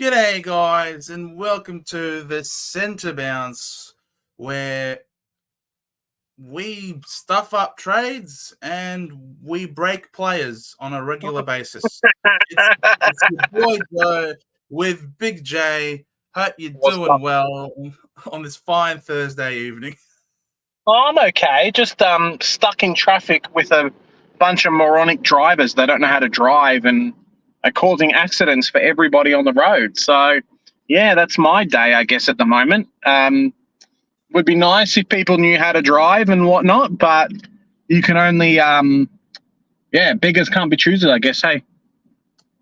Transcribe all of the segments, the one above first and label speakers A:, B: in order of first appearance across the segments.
A: G'day, guys, and welcome to the Centre Bounce, where we stuff up trades and we break players on a regular basis. It's your boy Joe with Big J. Hope you're doing well on this fine Thursday evening.
B: I'm okay. Just stuck in traffic with a bunch of moronic drivers that don't know how to drive and are causing accidents for everybody on the road. So, yeah, that's my day, I guess, at the moment. Would be nice if people knew how to drive and whatnot, but you can only, beggars can't be choosers, I guess, hey?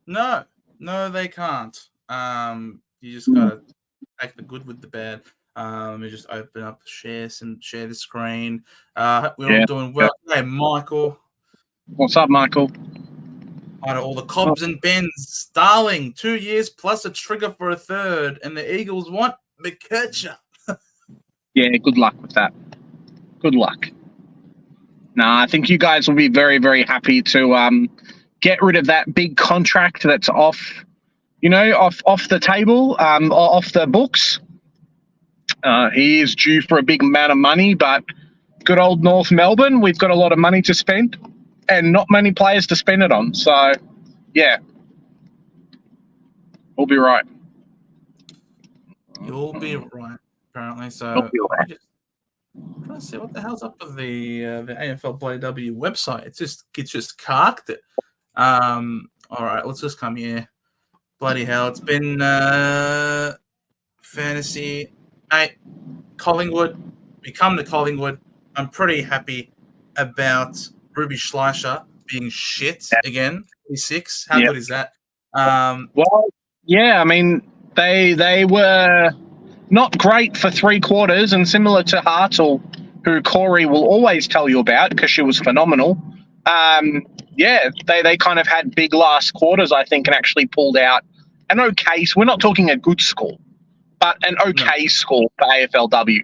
A: No, they can't. You just gotta take the good with the bad. Let me just open up, share the screen. Hope we're all doing well. Hey, Michael.
B: What's up, Michael?
A: Hi to all the Cobbs and Bens. Darling, 2 years plus a trigger for a third, and the Eagles want McKercher.
B: Yeah, good luck with that. Good luck. Nah, I think you guys will be very, very happy to get rid of that big contract that's off the table, off the books. He is due for a big amount of money, but good old North Melbourne, we've got a lot of money to spend and not many players to spend it on. So, yeah, we'll be right.
A: You'll be right, apparently. So,
B: We'll be right.
A: I'm trying to see what the hell's up with the AFLW website. It's just carked it. All right, let's just come here. Bloody hell, it's been fantasy. Mate, Collingwood. We come to Collingwood. I'm pretty happy about Ruby Schleicher being shit again. 26. How good is that?
B: Well, yeah, I mean, they were not great for 3 quarters, and similar to Hartle, who Corey will always tell you about because she was phenomenal. They kind of had big last quarters, I think, and actually pulled out an okay. So we're not talking a good score, but an okay score for AFLW.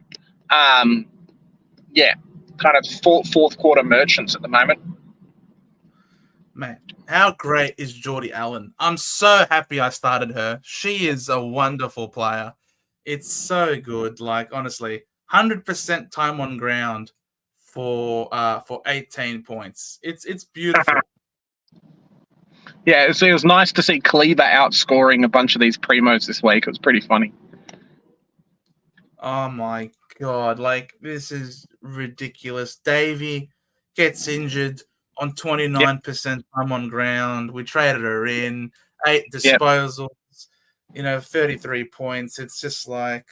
B: Kind of fourth quarter merchants at the moment.
A: Man, how great is Geordie Allen? I'm so happy I started her. She is a wonderful player. It's so good. Like, honestly, 100% time on ground for 18 points. It's beautiful.
B: Yeah, so it was nice to see Cleaver outscoring a bunch of these primos this week. It was pretty funny.
A: Oh my God, like, this is ridiculous. Davey gets injured on 29% time on ground. We traded her in, 8 disposals, 33 points. It's just like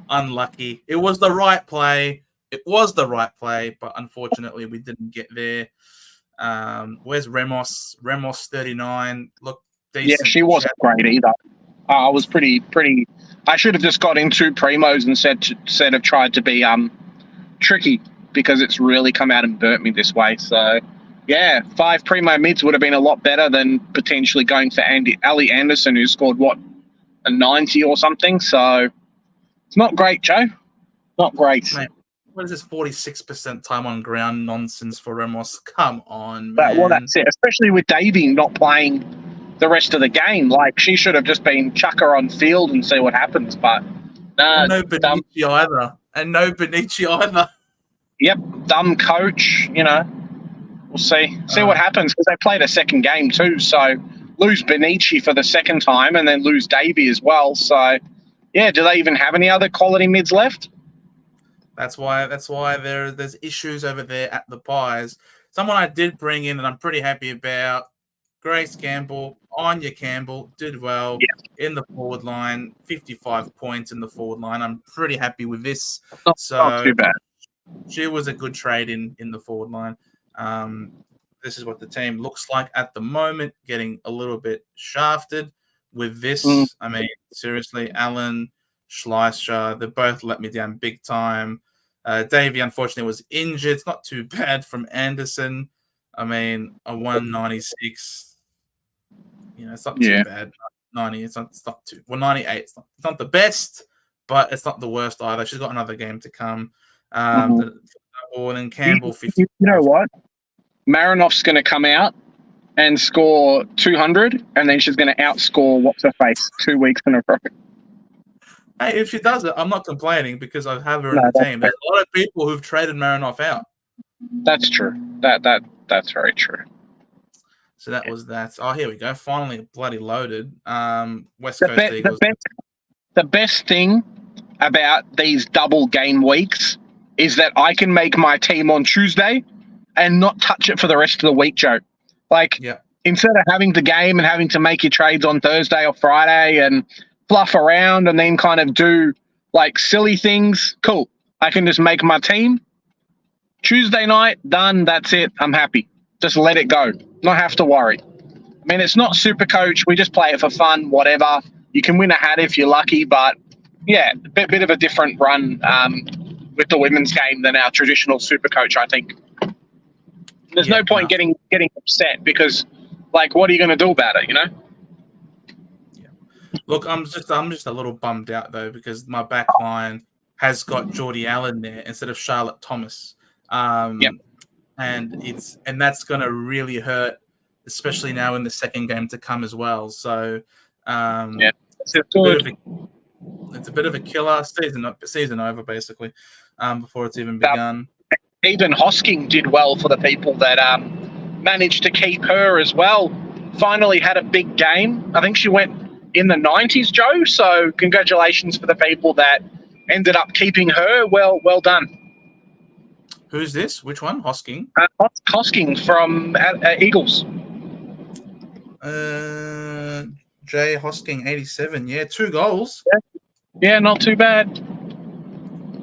A: unlucky. It was the right play. But unfortunately we didn't get there. Where's Remos? Remos 39. Look, decent.
B: Yeah, she wasn't great either. I was pretty. I should have just got into primos instead of tried to be tricky, because it's really come out and burnt me this way. So, yeah, 5 primo mids would have been a lot better than potentially going for Ali Anderson, who scored a 90 or something. So it's not great, Joe. Not great.
A: Mate, what is this 46% time on ground nonsense for Ramos? Come on, man.
B: Well, that's it. Especially with Davey not playing the rest of the game. Like, she should have just been chuck her on field and see what happens. But
A: no Benici either.
B: Yep, dumb coach. We'll see what happens, because they played a second game too. So lose Benici for the second time and then lose Davey as well. So yeah, do they even have any other quality mids left?
A: That's why there's issues over there at the Pies. Someone I did bring in that I'm pretty happy about, Grace Campbell, Anya Campbell, did well in the forward line, 55 points in the forward line. I'm pretty happy with this.
B: Not too bad.
A: She was a good trade in the forward line. This is what the team looks like at the moment, getting a little bit shafted with this. I mean, seriously, Allen, Schleicher, they both let me down big time. Davey, unfortunately, was injured. It's not too bad from Anderson. I mean, a 196. It's not too bad. 90. It's not too. Well, 98. It's not the best, but it's not the worst either. She's got another game to come. And then Campbell, 50.
B: You know what? Marinoff's going to come out and score 200, and then she's going to outscore what's her face 2 weeks in a row.
A: Hey, if she does it, I'm not complaining because I have her in
B: No,
A: the team. There's a lot of people who've traded Marinoff out.
B: That's true. That's very true.
A: So that was that. Oh, here we go. Finally, bloody loaded. West
B: The,
A: Coast
B: be-
A: Eagles.
B: the best thing about these double game weeks is that I can make my team on Tuesday and not touch it for the rest of the week, Joe. Like,
A: Yeah.
B: instead of having the game and having to make your trades on Thursday or Friday and fluff around and then kind of do like silly things, cool. I can just make my team. Tuesday night, done. That's it. I'm happy. Just let it go. Not have to worry. I mean, it's not Super Coach. We just play it for fun, whatever. You can win a hat if you're lucky, but yeah, a bit of a different run with the women's game than our traditional Super Coach, I think. There's no point getting upset because, like, what are you going to do about it, you know?
A: Yeah. Look, I'm just a little bummed out, though, because my back line has got Geordie Allen there instead of Charlotte Thomas. And that's going to really hurt, especially now in the second game to come as well. So, it's a bit of a killer season over basically, before it's even begun.
B: Even Hosking did well for the people that managed to keep her as well. Finally had a big game. I think she went in the 90s, Joe. So congratulations for the people that ended up keeping her. Well done.
A: Who's this? Which one? Hosking?
B: Hosking from Eagles.
A: Jay Hosking, 87. Yeah, 2 goals.
B: Yeah, not too bad.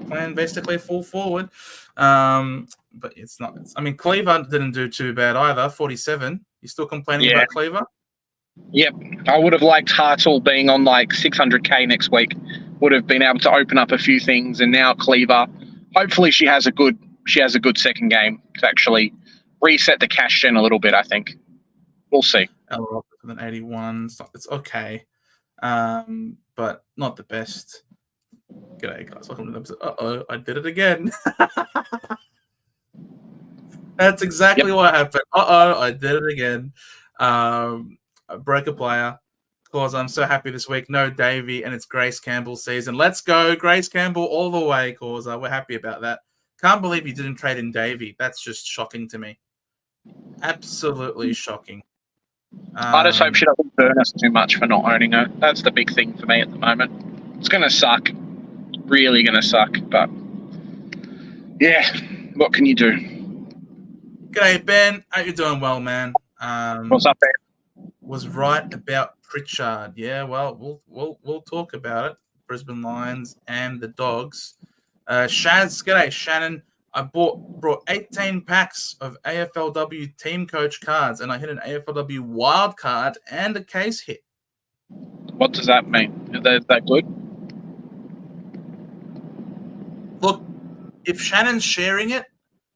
A: Playing basically full forward. But it's not. I mean, Cleaver didn't do too bad either. 47. You still complaining about Cleaver?
B: Yep. I would have liked Hartle being on like 600K next week. Would have been able to open up a few things. And now Cleaver, hopefully she has a good second game to actually reset the cash gen a little bit, I think. We'll see.
A: Roberts with an 81. It's okay. But not the best. G'day, guys. Welcome to the episode. Uh-oh, I did it again. That's exactly what happened. Uh-oh, I did it again. I broke a player. Cause I'm so happy this week. No Davey, and it's Grace Campbell's season. Let's go, Grace Campbell, all the way, Cause we're happy about that. Can't believe you didn't trade in Davey. That's just shocking to me. Absolutely shocking.
B: I just hope she doesn't burn us too much for not owning her. That's the big thing for me at the moment. It's going to suck. Really going to suck. But, yeah, what can you do?
A: G'day, Ben. Hope you're doing well, man.
B: What's up, Ben?
A: Was right about Pritchard. Yeah, well, we'll talk about it. Brisbane Lions and the Dogs. Shaz, g'day, Shannon. I brought 18 packs of AFLW team coach cards, and I hit an AFLW wild card and a case hit.
B: What does that mean? Is that good?
A: Look, if Shannon's sharing it,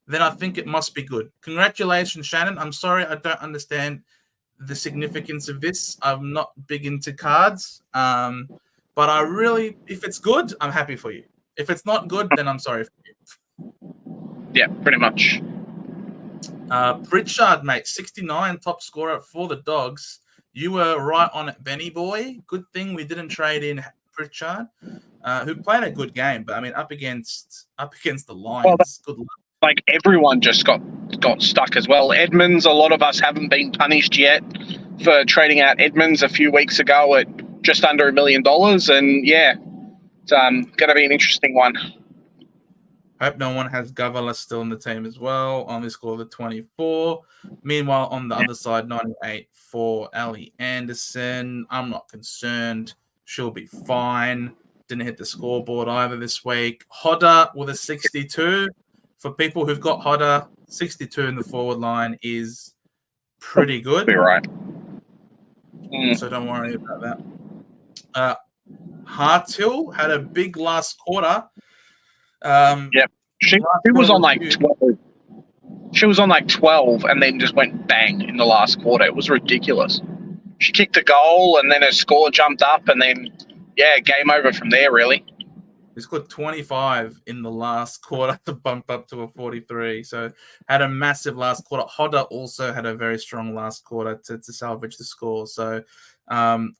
A: then I think it must be good. Congratulations, Shannon. I'm sorry I don't understand the significance of this. I'm not big into cards, but I really, if it's good, I'm happy for you. If it's not good, then I'm sorry for you.
B: Yeah, pretty much.
A: Pritchard, mate, 69 top scorer for the Dogs. You were right on it, Benny boy. Good thing we didn't trade in Pritchard, who played a good game, but I mean, up against the Lions. Good luck.
B: Like everyone just got stuck as well. Edmonds, a lot of us haven't been punished yet for trading out Edmonds a few weeks ago at just under $1 million, and yeah, it's going to be an interesting one.
A: Hope no one has Govala still in the team as well. On the score of the 24. Meanwhile, on the other side, 98 for Ali Anderson. I'm not concerned. She'll be fine. Didn't hit the scoreboard either this week. Hodder with a 62. For people who've got Hodder, 62 in the forward line is pretty good.
B: Be right.
A: So don't worry about that. Hartill had a big last quarter.
B: She was on like 12. She was on like 12 and then just went bang in the last quarter. It was ridiculous. She kicked a goal and then her score jumped up and then, yeah, game over from there, really.
A: He scored 25 in the last quarter to bump up to a 43. So had a massive last quarter. Hodder also had a very strong last quarter to salvage the score. So not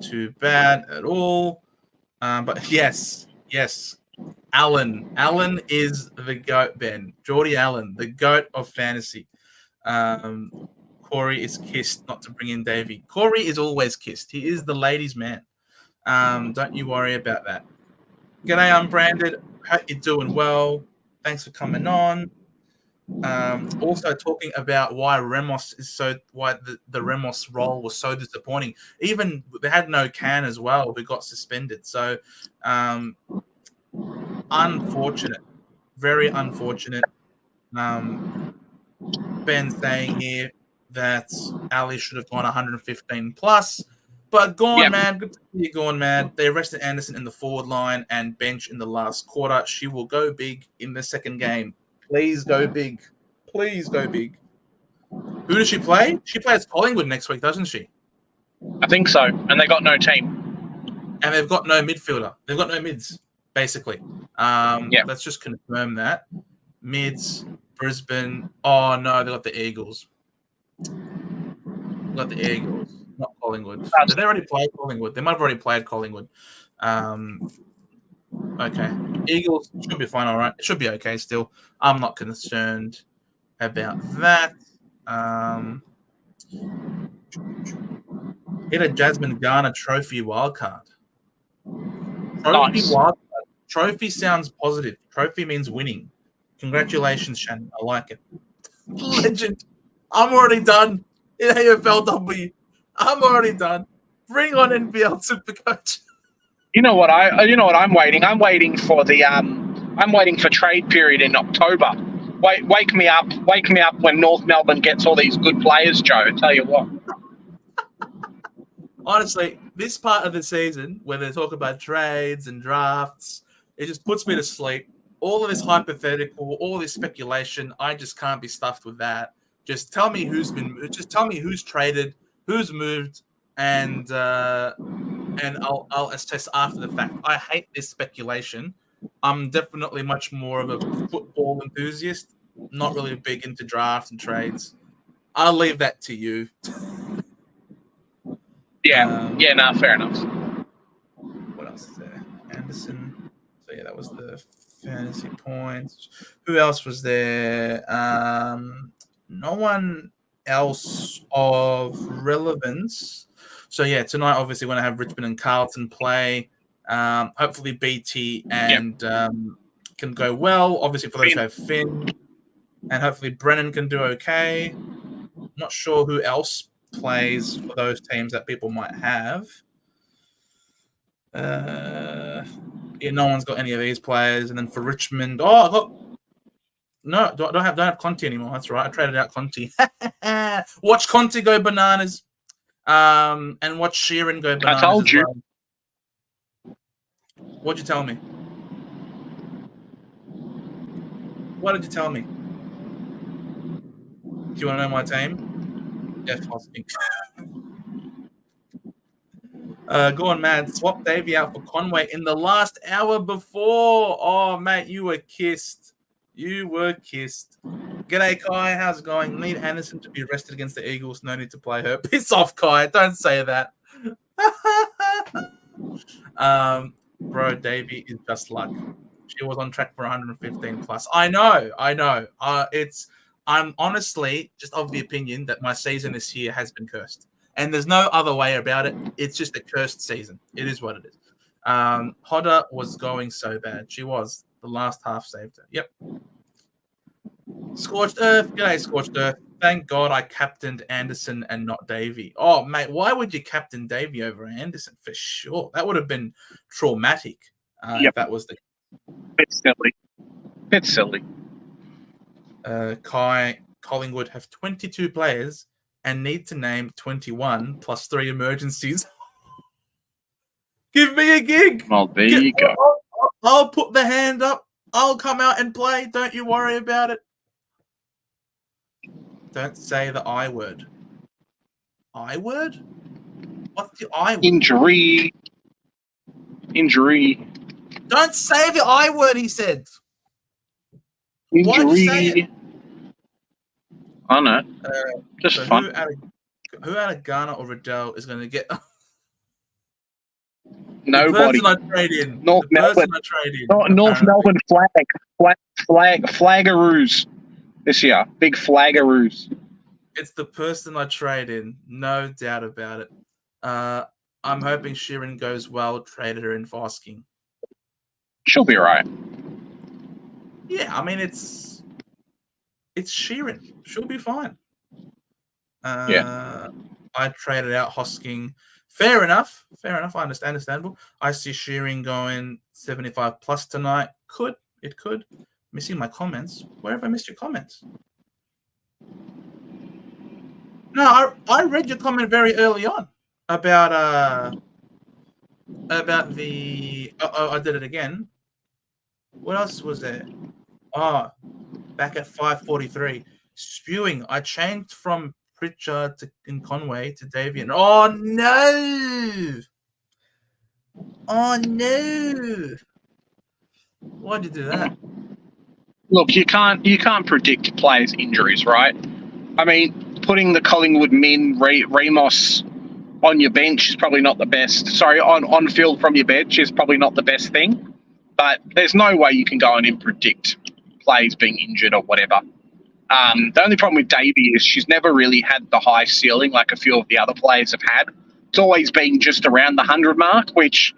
A: too bad at all. But yes, Allen. Allen is the GOAT, Ben. Geordie Allen, the GOAT of fantasy. Corey is kissed not to bring in Davey. Corey is always kissed. He is the ladies' man. Don't you worry about that. G'day, Unbranded. Hope you're doing well. Thanks for coming on. Also talking about why the Remos role was so disappointing. Even they had no Can as well, who got suspended. So unfortunate, very unfortunate. Ben saying here that Ali should have gone 115 plus. But Gorn, man, good to see you, Gorn, man. They arrested Anderson in the forward line and bench in the last quarter. She will go big in the second game. Please go big. Please go big. Who does she play? She plays Collingwood next week, doesn't she?
B: I think so. And they got no team.
A: And they've got no midfielder. They've got no mids, basically. Let's just confirm that. Mids, Brisbane. Oh, no, they got the Eagles. Not Collingwood. Did they already play Collingwood? They might have already played Collingwood. Okay. Eagles should be fine, all right. It should be okay still. I'm not concerned about that. Get a Jasmine Garner Trophy wildcard. Trophy sounds positive. Trophy means winning. Congratulations, Shannon. I like it. Legend. I'm already done in AFLW. I'm already done. Bring on NBL Supercoach.
B: You know what I'm waiting. I'm waiting for trade period in October. Wake me up when North Melbourne gets all these good players, Joe. I tell you what.
A: Honestly, this part of the season where they talk about trades and drafts, it just puts me to sleep. All of this hypothetical, all this speculation, I just can't be stuffed with that. Just tell me who's traded, who's moved, and I'll assess after the fact. I hate this speculation. I'm definitely much more of a football enthusiast, not really big into drafts and trades. I'll leave that to you.
B: Yeah, fair enough.
A: What else is there? Anderson. So yeah, that was the fantasy points. Who else was there? No one else of relevance. So yeah, tonight obviously when I have Richmond and Carlton play, hopefully BT and can go well. Obviously for those who have Finn, and hopefully Brennan can do okay. Not sure who else plays for those teams that people might have. No one's got any of these players. And then for Richmond, don't have Conti anymore. That's right. I traded out Conti. Watch Conti go bananas. And watch Sheeran go bananas.
B: I told you.
A: Well. What'd you tell me? What did you tell me? Do you want to know my team? Jeff Hosking. Go on, man. Swap Davey out for Conway in the last hour before. Oh, mate, you were kissed. G'day, Kai. How's it going? Need Anderson to be arrested against the Eagles. No need to play her. Piss off, Kai. Don't say that. Bro, Davey is just luck. She was on track for 115 plus. I know. I'm honestly just of the opinion that my season this year has been cursed. And there's no other way about it. It's just a cursed season. It is what it is. Hodder was going so bad. She was. The last half saved her. Yep. Scorched Earth. G'day, Scorched Earth. Thank God I captained Anderson and not Davey. Oh, mate, why would you captain Davey over Anderson? For sure. That would have been traumatic if that was the
B: case. Bit silly.
A: Kai, Collingwood have 22 players and need to name 21 plus 3 emergencies. Give me a gig.
B: Well, there you go.
A: I'll put the hand up. I'll come out and play. Don't you worry about it. Don't say the I word. I word? What's the I word?
B: Injury.
A: Don't say the I word, he said.
B: Injury.
A: Why did you say it?
B: I don't know. Just
A: so
B: fun.
A: Who out of Ghana or Riddell is going to get
B: Nobody.
A: The person I trade in.
B: North Melbourne. North Melbourne flaggaroos this year. Big flaggaroos.
A: It's the person I trade in. No doubt about it. I'm hoping Sheeran goes well. Traded her in Fosking.
B: She'll be right.
A: Yeah, I mean it's Sheeran. She'll be fine.
B: Yeah.
A: I traded out Hosking. Fair enough. Understandable. I see Shearing going 75 plus tonight. It could. Missing my comments. Where have I missed your comments? No, I read your comment very early on about the. I did it again. What else was there? Oh, back at 5:43. Spewing. I changed from Pritchard in Conway to Davian. Oh no! Oh no! Why'd you do that?
B: Look, you can't predict players' injuries, right? I mean, putting the Collingwood min Ramos on your bench is probably not the best. Sorry, on field from your bench is probably not the best thing. But there's no way you can go in and predict players being injured or whatever. The only problem with Davey is she's never really had the high ceiling like a few of the other players have had. It's always been just around the 100 mark, which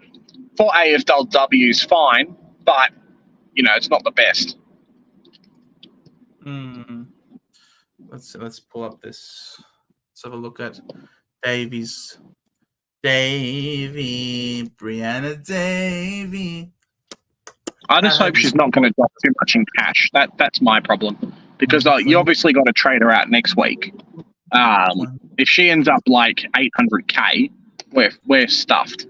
B: for AFLW is fine, but, it's not the best.
A: Let's pull up this. Let's have a look at Davey, Brianna Davey.
B: I just hope she's not going to drop too much in cash. That's my problem. Because you obviously got to trade her out next week. If she ends up like 800K, we're stuffed.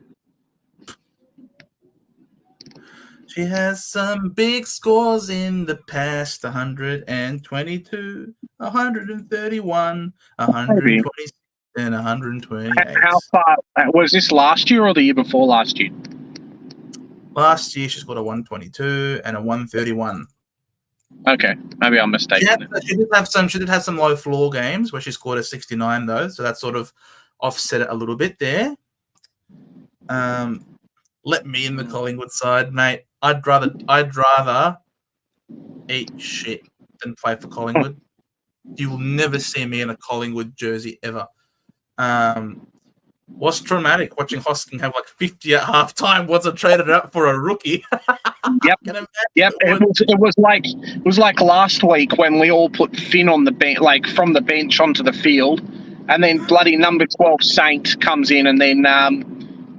A: She has some big scores in the past: 122, 131, 126, and 128.
B: How far was this last year or the year before last year?
A: Last year, she scored a 122 and a 131.
B: Okay, maybe I'm mistaken.
A: She did have some low floor games where she scored a 69 though, so that sort of offset it a little bit there. Let me in the Collingwood side, mate. I'd rather eat shit than play for Collingwood. You will never see me in a Collingwood jersey ever. What's traumatic watching Hosking have like 50 at halftime once I traded it up for a rookie.
B: Yep. It was like last week when we all put Finn on the bench, like from the bench onto the field, and then bloody number 12 Saint comes in and then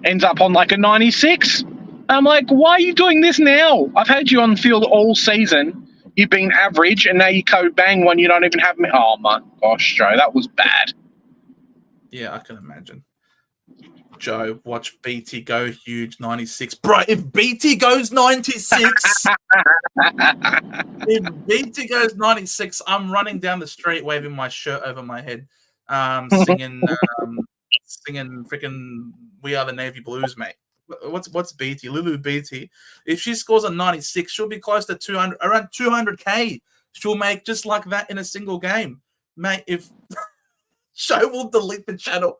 B: ends up on like a 96. I'm like, why are you doing this now? I've had you on the field all season. You've been average, and now you code bang when you don't even have me. Oh my gosh, Joe, that was bad.
A: Yeah, I can imagine. Joe, watch BT go huge 96. Bro, if BT goes 96, I'm running down the street waving my shirt over my head, singing freaking We Are the Navy Blues, mate. What's BT? Lulu BT. If she scores a 96, she'll be close to 200, around 200K. She'll make just like that in a single game, mate. If Show will delete the channel.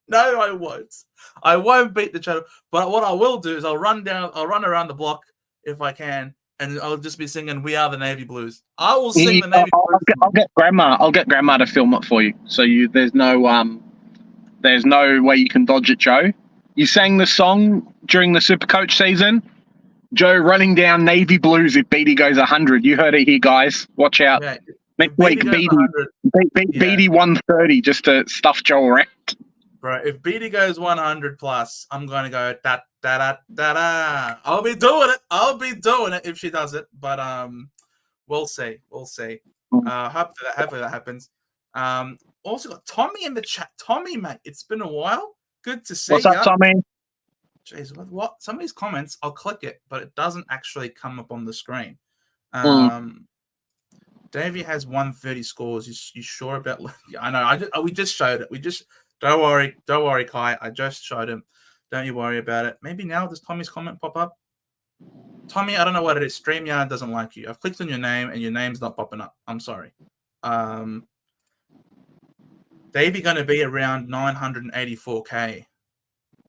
A: No, I won't. I won't beat the channel. But what I will do is I'll run around the block if I can, and I'll just be singing "We Are the Navy Blues." I will sing the Navy Blues.
B: I'll get grandma to film it for you. So there's no way you can dodge it, Joe. You sang the song during the Supercoach season. Joe running down Navy Blues if Beatty goes 100. You heard it here, guys. Watch out. Yeah, next week, Beatty 130 just to stuff Joe around.
A: Bro, if Beatty goes 100 plus, I'm going to go da da da da da. I'll be doing it if she does it. But we'll see. Hopefully that happens. Also got Tommy in the chat. Tommy, mate, it's been a while. Good to see you.
B: What's up, Tommy?
A: Jeez, what? Some of these comments, I'll click it, but it doesn't actually come up on the screen. Davey has 130 scores. You sure about? I know. We just showed it. Don't worry, Kai. I just showed him. Don't you worry about it. Maybe now does Tommy's comment pop up? Tommy, I don't know what it is. StreamYard doesn't like you. I've clicked on your name and your name's not popping up. I'm sorry. Davey going to be around 984K.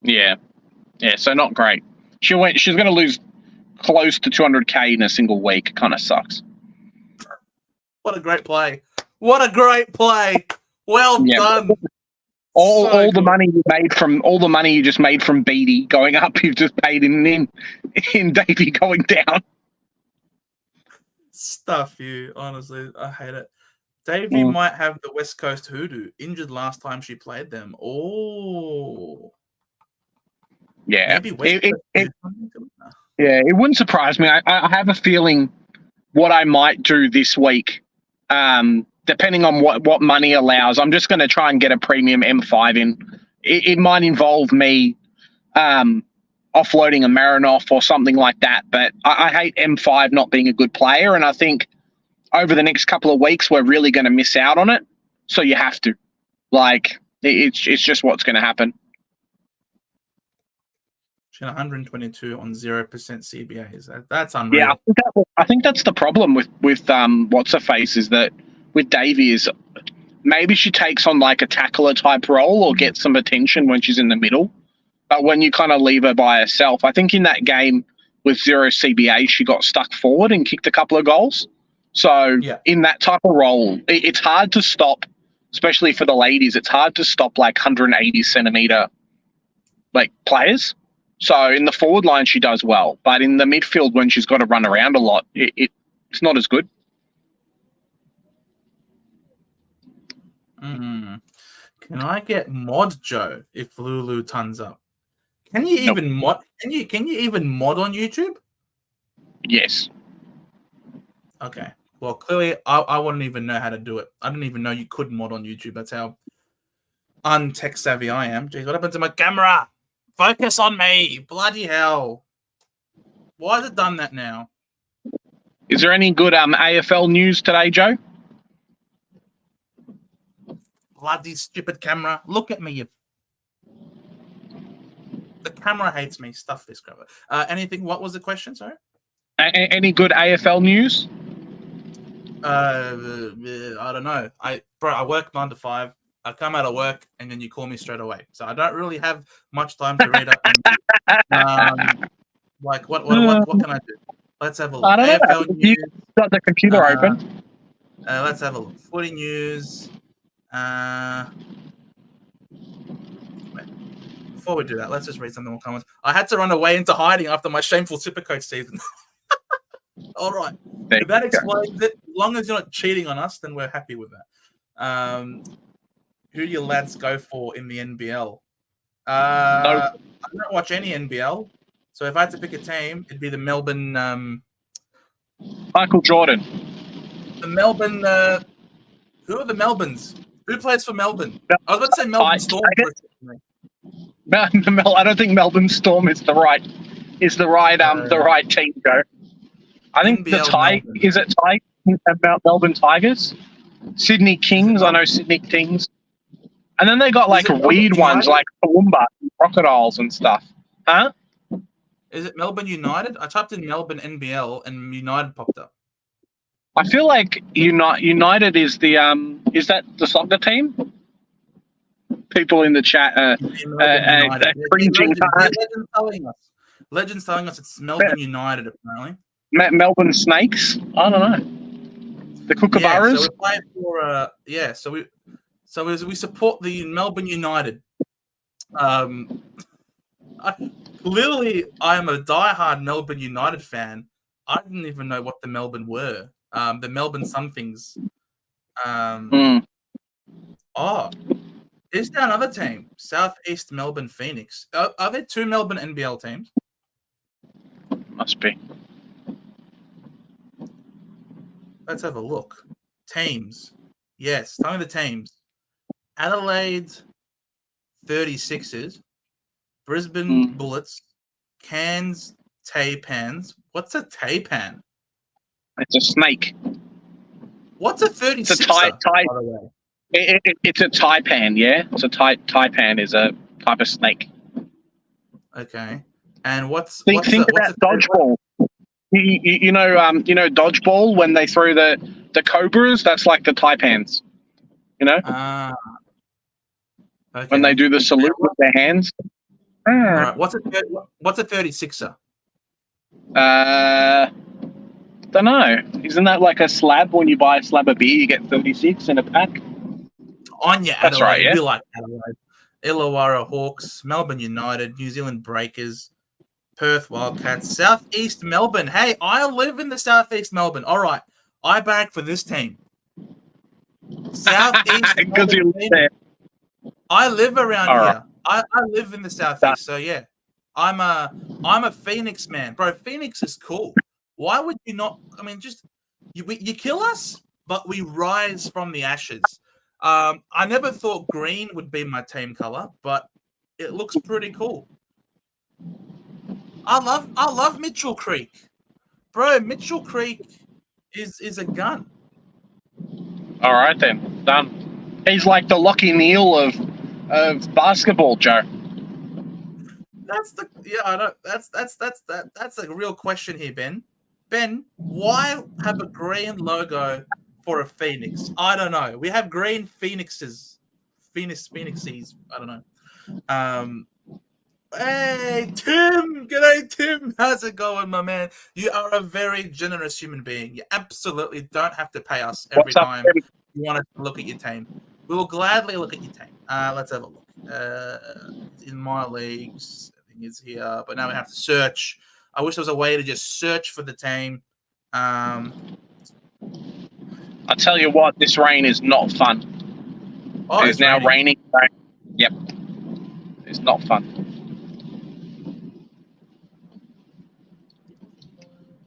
B: Yeah. So not great. She's going to lose close to 200K in a single week. Kind of sucks.
A: What a great play! What a great play! Well done.
B: All the money you just made from Beatty going up, you've just paid in Davey going down.
A: Stuff you, honestly. I hate it. Davey might have the West Coast hoodoo. Injured last time she played them. Oh.
B: Yeah.
A: Maybe West
B: It wouldn't surprise me. I have a feeling what I might do this week, depending on what money allows, I'm just going to try and get a premium M5 in. It might involve me offloading a Marinoff or something like that, but I hate M5 not being a good player, and I think over the next couple of weeks we're really going to miss out on it. So you have to. It's just what's going to happen.
A: She had 122 on 0% CBAs. That's unreal.
B: Yeah, I think that's the problem with what's her face is that with Davey is maybe she takes on like a tackler type role or gets some attention when she's in the middle, but when you kind of leave her by herself, I think in that game with 0 CBA she got stuck forward and kicked a couple of goals. So in that type of role, it's hard to stop, especially for the ladies. It's hard to stop like 180 centimeter like players. So in the forward line, she does well. But in the midfield, when she's got to run around a lot, it's not as good.
A: Can I get mod Joe if Lulu tons up? Can you even mod? Can you even mod on YouTube?
B: Yes.
A: Okay. Well, clearly, I wouldn't even know how to do it. I didn't even know you could mod on YouTube. That's how untech savvy I am. Jeez, what happened to my camera? Focus on me. Bloody hell. Why has it done that now?
B: Is there any good AFL news today, Joe?
A: Bloody stupid camera. Look at me. The camera hates me. Stuff this cover. Anything? What was the question? Sorry?
B: Any good AFL news?
A: I don't know. I work 9 to 5. I come out of work and then you call me straight away. So I don't really have much time to read up. Like what can I do? Let's have a look.
B: I don't know.
A: AFL news.
B: You've got the computer open.
A: Let's have a look. Footy news. Before we do that, let's just read some more comments. I had to run away into hiding after my shameful Supercoach season. All right. If that explains it, as long as you're not cheating on us, then we're happy with that. Who do your lads go for in the NBL? I don't watch any NBL, so if I had to pick a team, it'd be the Melbourne.
B: Michael Jordan.
A: The Melbourne. Who are the Melbournes? Who plays for Melbourne? I was about to say Melbourne Storm.
B: I don't think Melbourne Storm is the right team, Joe. I think
A: NBL
B: is it Melbourne Tigers? Sydney Kings. I know Sydney Kings. And then they got like weird ones like Toowoomba, crocodiles and stuff. Huh?
A: Is it Melbourne United? I typed in Melbourne NBL and United popped up.
B: I feel like United is the is that the soccer team? People in the chat cringing.
A: Legends telling us it's Melbourne United apparently.
B: Melbourne Snakes? I don't know. The Kookaburras?
A: So we're playing for So we support the Melbourne United. Clearly, I am a diehard Melbourne United fan. I didn't even know what the Melbourne were. The Melbourne somethings. Oh, is there another team? Southeast Melbourne Phoenix. Are there 2 Melbourne NBL teams?
B: Must be.
A: Let's have a look. Teams. Yes, tell me the teams. Adelaide 36ers, Brisbane Bullets, Cairns Taipans. What's a Taipan?
B: It's a snake.
A: What's a 36er?
B: It's a it's a taipan, yeah. It's a taipan is a type of snake.
A: Okay. And what's
B: Think
A: the
B: about dodgeball. You know dodgeball when they throw the cobras. That's like the Taipans. You know, when they
A: okay.
B: do the salute with their hands.
A: All right. What's a 36er?
B: Don't know. Isn't that like a slab? When you buy a slab of beer, you get 36 in a pack.
A: On your
B: That's
A: Adelaide.
B: right, yeah.
A: We like Adelaide. Illawarra Hawks, Melbourne United, New Zealand Breakers, Perth Wildcats, Southeast Melbourne. Hey, I live in the Southeast Melbourne. All right. I back for this team. Southeast Melbourne. I live around here. I live in the Southeast. So yeah. I'm a Phoenix man. Bro, Phoenix is cool. Why would you not? I mean, just you kill us, but we rise from the ashes. I never thought green would be my team color, but it looks pretty cool. I love Mitchell Creek. Bro, Mitchell Creek is a gun.
B: All right then, done. He's like the Lockie Neal of basketball, Joe.
A: That's a real question here, Ben. Ben, why have a green logo for a phoenix? I don't know. We have green phoenixes. Phoenixes. I don't know. Hey, Tim. G'day, Tim. How's it going, my man? You are a very generous human being. You absolutely don't have to pay us every time you want us to look at your team. We will gladly look at your team. Let's have a look. In my leagues, everything is here, but now we have to search. I wish there was a way to just search for the team.
B: I tell you what, this rain is not fun.
A: Oh,
B: it's now raining. Yep. It's not fun.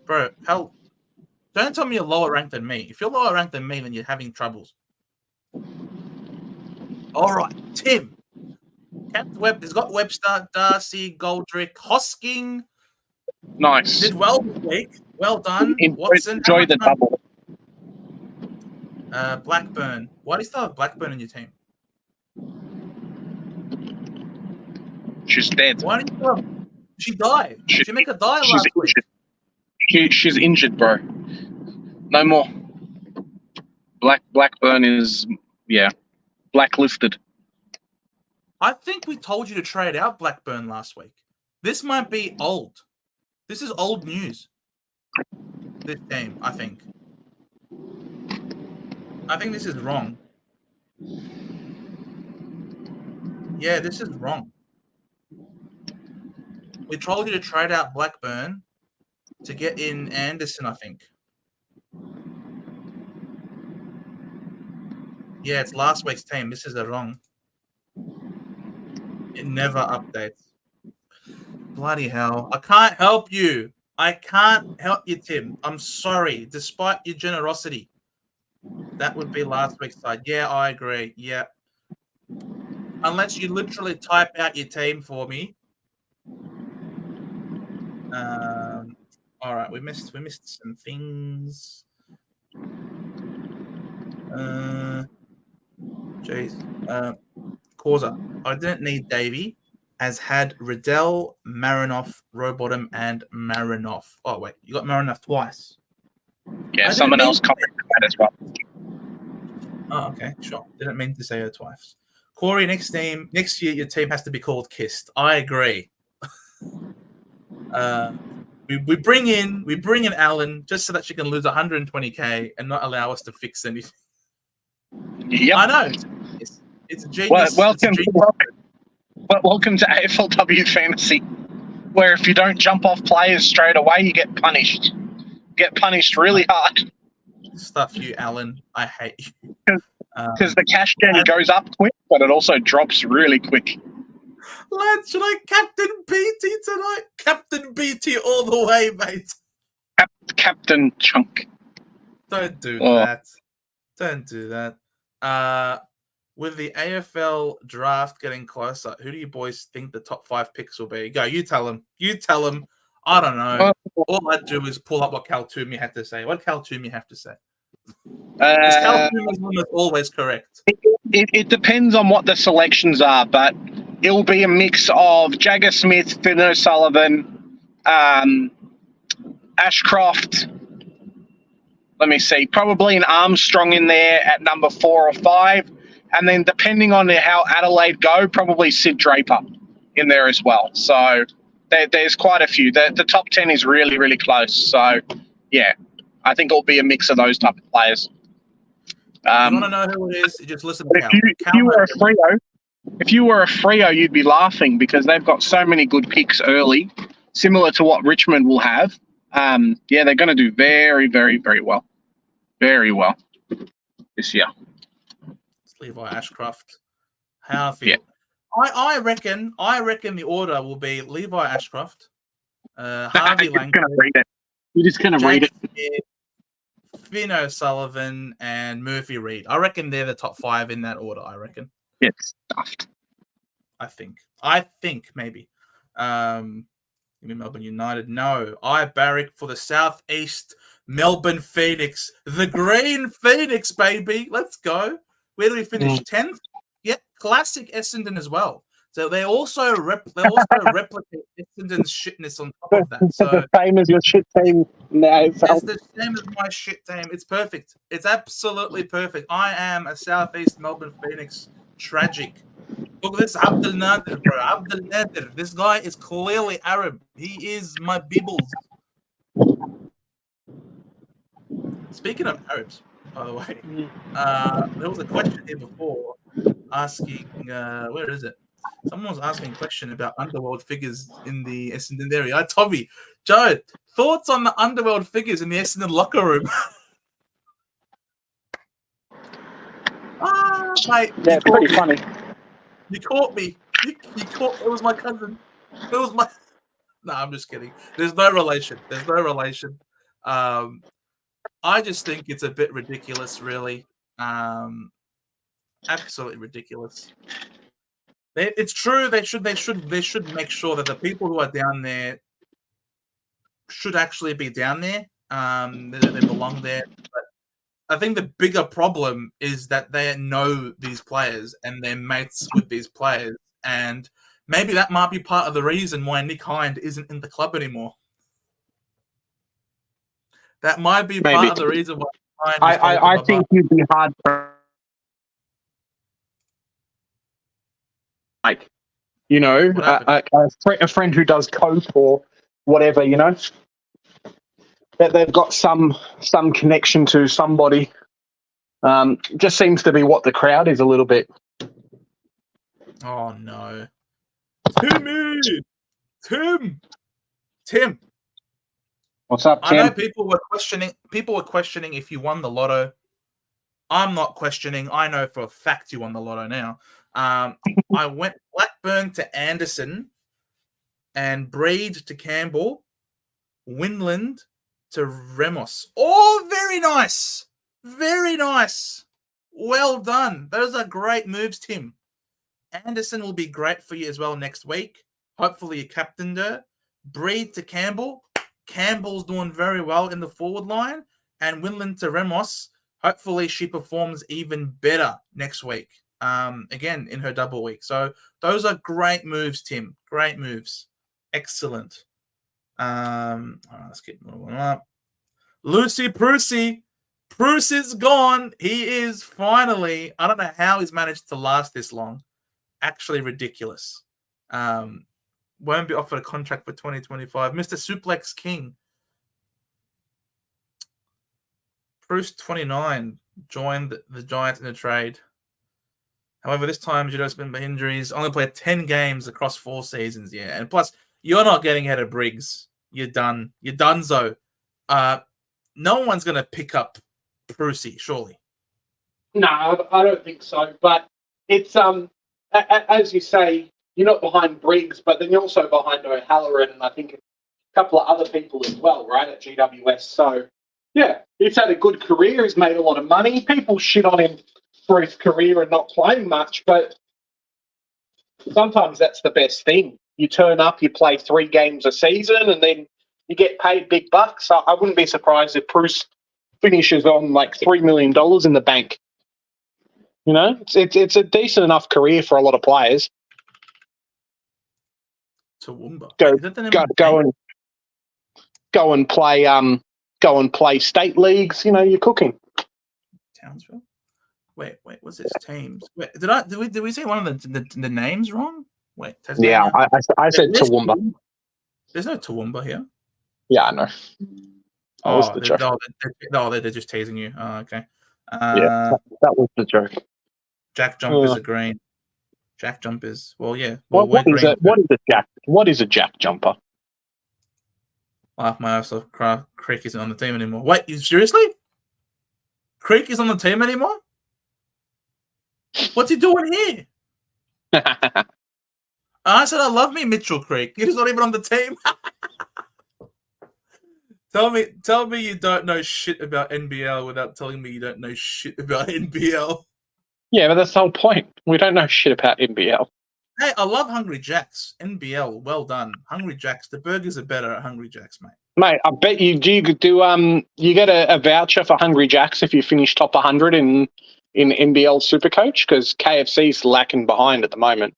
A: Bro, hell, don't tell me you're lower ranked than me. If you're lower ranked than me, then you're having troubles. All right, Tim. He's got Webster, Darcy, Goldrick, Hosking.
B: Nice.
A: Did well this week. Well done. Watson.
B: Enjoy the double.
A: Blackburn. Why do you still have Blackburn in your team?
B: She's dead.
A: Why did you She died. She make her die last week.
B: She's injured, bro. No more. Blackburn is blacklisted.
A: I think we told you to trade out Blackburn last week. This might be old. This is old news. This game, I think. I think this is wrong. Yeah, this is wrong. We told you to trade out Blackburn to get in Anderson, I think. Yeah, it's last week's team. This is wrong. It never updates. Bloody hell. I can't help you. I can't help you, Tim. I'm sorry. Despite your generosity. That would be last week's side. Yeah, I agree. Yeah. Unless you literally type out your team for me. All right, we missed some things. Causa. I didn't need Davey, as had Riddell, Marinoff, Rowbottom, and Marinoff. Oh wait, you got Marinoff twice.
B: Yeah, someone else commented that as well.
A: Oh, okay, sure. Didn't mean to say her twice. Corey, next year your team has to be called Kissed. I agree. We bring in Alan just so that she can lose 120k and not allow us to fix anything.
B: Yep.
A: I know. It's a genius.
B: Welcome to AFLW Fantasy, where if you don't jump off players straight away, you get punished. Get punished really hard.
A: Stuff you, Alan. I hate you.
B: Because the cash journey goes up quick, but it also drops really quick.
A: Lads, should I Captain BT tonight? Captain BT all the way, mate.
B: Captain Chunk.
A: Don't do that. Don't do that. With the AFL draft getting closer, who do you boys think the top 5 picks will be? Go, you tell them. You tell them. I don't know. All I do is pull up what Cal Toomey had to say. What Cal Toomey have to say? Because Cal Toomey's one that's always correct.
B: It depends on what the selections are, but it'll be a mix of Jagger Smith, Finn O'Sullivan, Ashcroft. Let me see, probably an Armstrong in there at number 4 or 5. And then depending on how Adelaide go, probably Sid Draper in there as well. So there's quite a few. The top 10 is really, really close. So, yeah, I think it'll be a mix of those type of players.
A: If you want to know who it is, you just listen to Cal.
B: If you were a Freo, you'd be laughing because they've got so many good picks early, similar to what Richmond will have. Yeah, they're going to do very, very, very well. Very well this year.
A: It's Levi Ashcroft. How I feel. Yeah. I reckon the order will be Levi Ashcroft, Harvey Langford.
B: You're just going to read it.
A: Finn O'Sullivan and Murphy Reid. I reckon they're the top 5 in that order, I reckon.
B: It's stuffed.
A: I think maybe. Melbourne United. No. I barrack for the Southeast Melbourne Phoenix. The Green Phoenix, baby. Let's go. Where do we finish? 10th? Yep. Classic Essendon as well. So they also replicate Essendon's shitness on top of that. So
B: the same as your shit team now.
A: It's the same as my shit team. It's perfect. It's absolutely perfect. I am a Southeast Melbourne Phoenix. Tragic. Look at this Abdel Nader, bro. Abdel Nader. This guy is clearly Arab. He is my Bibbles. Speaking of Arabs, by the way, there was a question here before asking, where is it? Someone was asking a question about underworld figures in the Essendon area. Tommy, Joe, thoughts on the underworld figures in the Essendon locker room? Mate,
B: yeah, pretty funny.
A: You caught me. You caught. It was my cousin. It was my. No, I'm just kidding. There's no relation. I just think it's a bit ridiculous, really. Absolutely ridiculous. It's true. They should make sure that the people who are down there should actually be down there. They belong there. But I think the bigger problem is that they know these players and they're mates with these players, and maybe that might be part of the reason why Nick Hind isn't in the club anymore. That might be part of the reason why.
B: I think you'd be hard for, like, you know, a friend who does coke or whatever, you know, that they've got some connection to somebody. Just seems to be what the crowd is a little bit.
A: Oh no, Tim.
B: What's up, Tim?
A: I know people were questioning if you won the lotto. I'm not questioning. I know for a fact you won the lotto now. I went Blackburn to Anderson and Breed to Campbell, Winland to Remos. Oh, very nice. Very nice. Well done. Those are great moves, Tim. Anderson will be great for you as well next week. Hopefully you captained her. Breed to Campbell. Campbell's doing very well in the forward line. And Winland to Remos. Hopefully she performs even better next week. Again, in her double week. So those are great moves, Tim. Great moves. Excellent. All right, let's keep moving up. Lucy Prusy. Prusy's gone. He is finally, I don't know how he's managed to last this long. Actually ridiculous. Won't be offered a contract for 2025. Mr. Suplex King. Bruce 29 joined the Giants in a trade. However, this time Judo's been by injuries. Only played 10 games across 4 seasons. Yeah, and plus you're not getting ahead of Briggs. You're done. You're donezo. No one's going to pick up Prusy, surely.
B: No, I don't think so. But it's as you say, you're not behind Briggs, but then you're also behind O'Halloran and I think a couple of other people as well, right, at GWS. So, yeah, he's had a good career. He's made a lot of money. People shit on him for his career and not playing much, but sometimes that's the best thing. You turn up, you play 3 games a season, and then you get paid big bucks. So I wouldn't be surprised if Bruce finishes on like $3 million in the bank. You know, it's a decent enough career for a lot of players.
A: Toowoomba.
B: Go,
A: Is that the name
B: go,
A: of the
B: go
A: team?
B: and go and play state leagues. You know, you're cooking.
A: Townsville. Wait. What's this teams? Wait, did we say one of the names wrong? Wait, Tasmania.
B: Yeah, I said
A: There's
B: Toowoomba.
A: There's no Toowoomba here.
B: Yeah, I know. That was the joke.
A: They're just teasing you. Oh, okay.
B: Yeah, that was the joke.
A: Jack jumpers are green. Jack jumpers. Well, yeah. Well,
B: What
A: we're
B: is
A: green.
B: it? What is a jack jumper?
A: Laugh my ass off. Creek isn't on the team anymore. Wait, you seriously? Creek is on the team anymore? What's he doing here? I said I love me Mitchell Creek. He's not even on the team. Tell me you don't know shit about NBL without telling me you don't know shit about NBL.
B: Yeah, but that's the whole point. We don't know shit about NBL.
A: Hey, I love Hungry Jacks. NBL, well done. Hungry Jacks. The burgers are better at Hungry Jacks, mate.
B: Mate, I bet you do. You get a voucher for Hungry Jacks if you finish top 100 in NBL Supercoach, because KFC's lacking behind at the moment.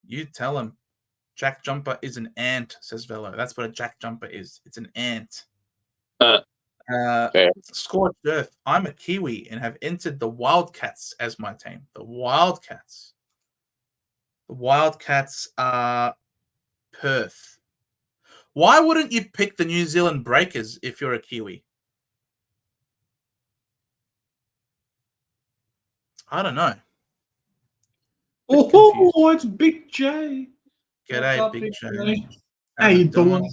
A: You tell him. Jack jumper is an ant, says Velo. That's what a jack jumper is. It's an ant. Scorched Earth. I'm a Kiwi and have entered the Wildcats as my team. The Wildcats. The Wildcats are Perth. Why wouldn't you pick the New Zealand Breakers if you're a Kiwi? I don't know.
C: Oh, it's Big J.
A: G'day, Big J.
C: How you doing?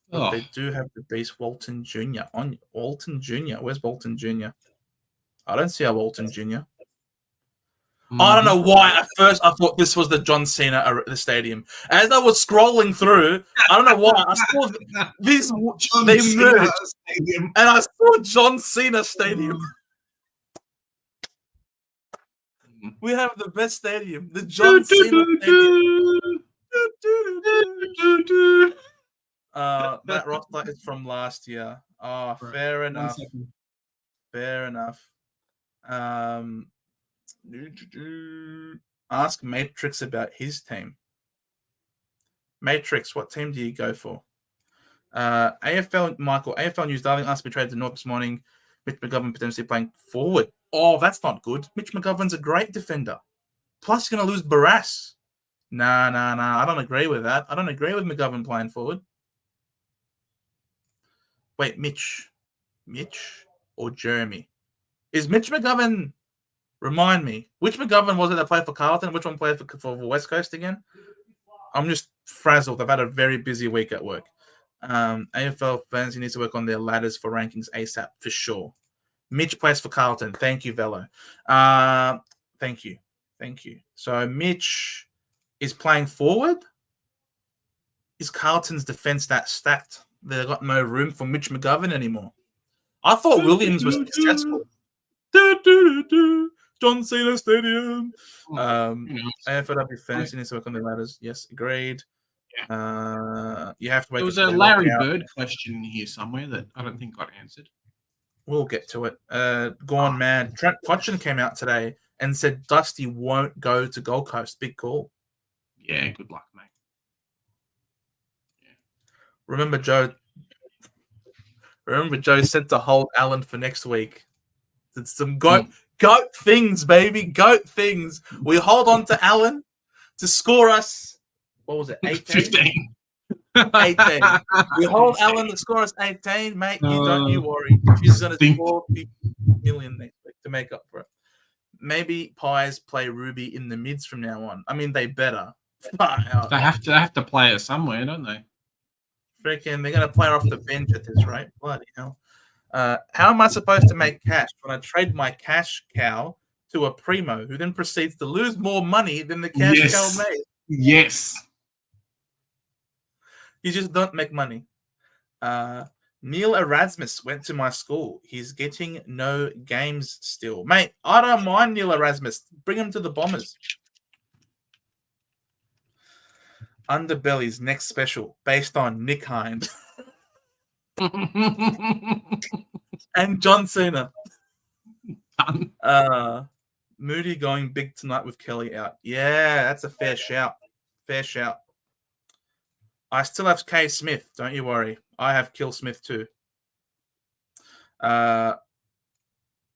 A: But they do have the beast Walton Jr. on Walton Jr. Where's Walton Jr.? I don't see a Walton Jr. I don't know why. At first, I thought this was the John Cena at the stadium. As I was scrolling through, I don't know why I saw this. They merged, and I saw John Cena Stadium. We have the best stadium, the John Cena Stadium. That roster is from last year. Oh, fair enough. Fair enough. Ask Matrix about his team. Matrix, what team do you go for? AFL Michael, AFL News Darling asked me traded to North this morning. Mitch McGovern potentially playing forward. Oh, that's not good. Mitch McGovern's a great defender. Plus, you're going to lose Barras. Nah. I don't agree with that. I don't agree with McGovern playing forward. Wait, Mitch or Jeremy? Is Mitch McGovern? Remind me, which McGovern was it that played for Carlton? Which one played for West Coast again? I'm just frazzled. I've had a very busy week at work. AFL fans, you need to work on their ladders for rankings ASAP for sure. Mitch plays for Carlton. Thank you, Velo. Thank you. So Mitch is playing forward. Is Carlton's defense that stacked? They've got no room for Mitch McGovern anymore. I thought Williams was successful. John Cena Stadium. AFLW fans need to work on their ladders. Yes, agreed. Yeah. You have to wait.
C: There was a Larry Bird question here somewhere that I don't think got answered.
A: We'll get to it. Gone mad. Trent Cotchin came out today and said Dusty won't go to Gold Coast. Big call.
C: Yeah, good luck, mate.
A: Yeah. Remember Joe said to hold Allen for next week. It's some goat things, baby. Goat things. We hold on to Allen to score us. What was it? 18? 18. We hold Allen to score us 18, mate. You worry. She's going to score 50 million next week to make up for it. Maybe Pies play Ruby in the mids from now on. I mean, they better.
C: They have to play it somewhere, don't they?
A: Freaking, they're going to play her off the bench at this rate. Bloody hell. How am I supposed to make cash when I trade my cash cow to a primo who then proceeds to lose more money than the cash cow made?
C: Yes.
A: You just don't make money. Neil Erasmus went to my school. He's getting no games still. Mate, I don't mind Neil Erasmus. Bring him to the Bombers. Underbelly's next special based on Nick Hines. And John Cena. Moody going big tonight with Kelly out. Yeah, that's a fair shout. I still have K Smith. Don't you worry. I have Kill Smith too. I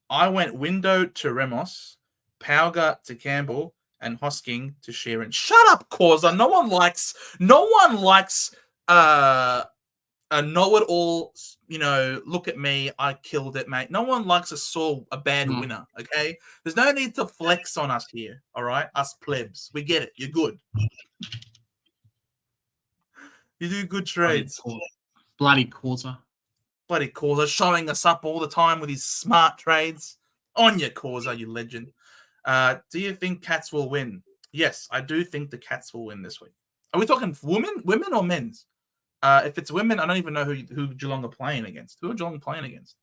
A: went Window to Remos, Pauga to Campbell, and Hosking to Sheeran. Shut up, Causa. No one likes a know-it-all, look at me, I killed it, mate. No one likes a bad winner, okay? There's no need to flex on us here, all right? Us plebs. We get it. You're good. You do good trades.
C: Bloody Causa.
A: Bloody Causa showing us up all the time with his smart trades. On your Causa, you legend. Do you think Cats will win? Yes, I do think the Cats will win this week. Are we talking women or men's? If it's women, I don't even know who Geelong are playing against. Who are Geelong playing against?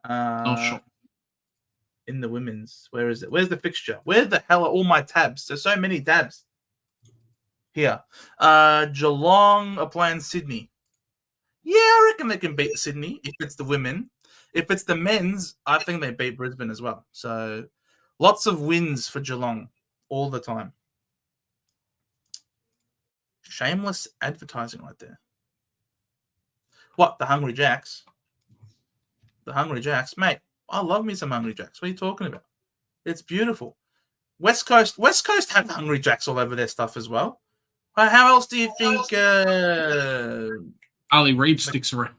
C: Sure.
A: In the women's. Where is it? Where's the fixture? Where the hell are all my tabs? There's so many tabs. Here. Geelong are playing Sydney. Yeah, I reckon they can beat Sydney if it's the women. If it's the men's, I think they beat Brisbane as well. So lots of wins for Geelong all the time. Shameless advertising right there. What, the Hungry Jacks? The Hungry Jacks? Mate, I love me some Hungry Jacks. What are you talking about? It's beautiful. West Coast have Hungry Jacks all over their stuff as well. How else do you think
C: Ali Reid sticks around?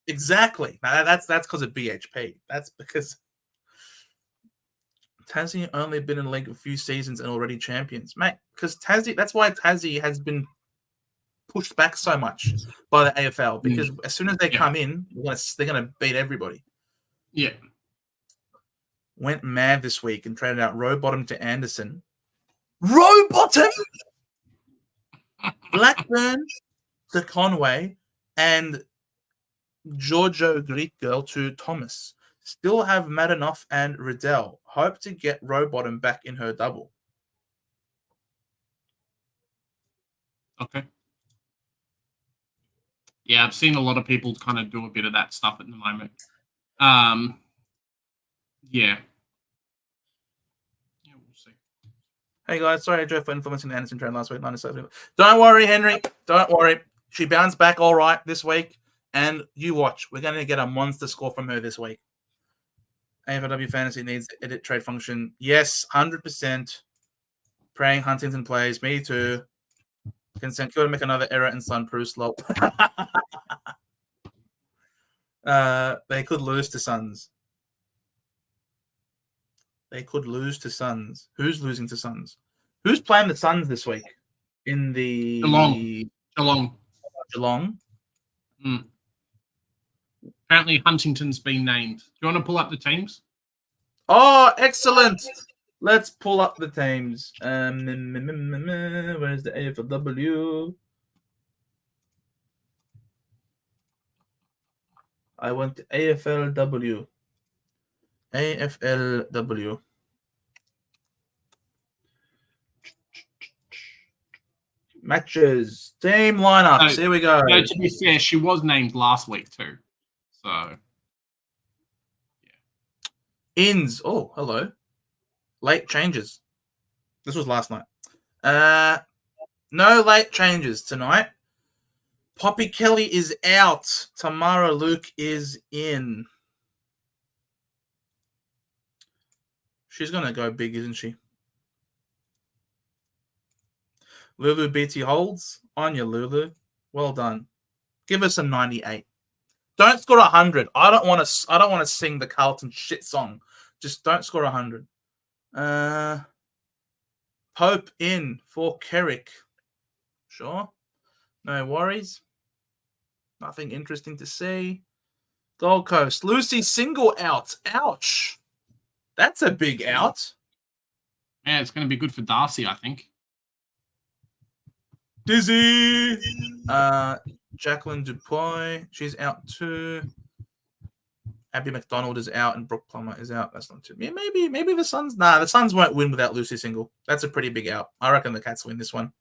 A: Exactly. Now, that's because of BHP. That's because Tassie only been in the league a few seasons and already champions. Mate, because Tassie, that's why Tassie has been pushed back so much by the AFL, because as soon as they come in, they're gonna beat everybody.
C: Yeah.
A: Went mad this week and traded out Rowbottom to Anderson. Rowbottom? Blackburn to Conway and Giorgio Greek Girl to Thomas. Still have Madanoff and Riddell. Hope to get Rowbottom back in her double.
C: Okay. Yeah, I've seen a lot of people kind of do a bit of that stuff at the moment. Yeah. Yeah, we'll see.
A: Hey guys, sorry Joe for influencing the Anderson trade last week. Don't worry, Henry. Don't worry. She bounced back all right this week. And you watch. We're going to get a monster score from her this week. AFLW Fantasy needs the edit trade function. Yes, 100%. Praying Huntington plays. Me too. Consent could make another error and Sun Bruce low. They could lose to Suns. They could lose to Suns. Who's losing to Suns? Who's playing the Suns this week? In the
C: Geelong. Apparently Huntington's been named. Do you want to pull up the teams?
A: Oh, excellent. Let's pull up the teams. Where's the AFLW? I want the AFLW. AFLW. Matches. Team lineups. Here we go.
C: No, to be fair, she was named last week too. So,
A: yeah. Ins. Oh, hello. Late changes. This was last night. No late changes tonight. Poppy Kelly is out. Tamara Luke is in. She's going to go big, isn't she? Lulu BT holds. On you, Lulu. Well done. Give us a 98. Don't score 100. I don't want to sing the Carlton shit song. Just don't score 100. Pope in for Kerrick. Sure. No worries. Nothing interesting to see. Gold Coast. Lucy Single out. Ouch. That's a big out.
C: Yeah, it's going to be good for Darcy, I think.
A: Dizzy. Jacqueline Dupuy. She's out too. Abby McDonald is out and Brooke Plummer is out. That's not too. Yeah, maybe the Suns. Nah, the Suns won't win without Lucy Single. That's a pretty big out. I reckon the Cats win this one.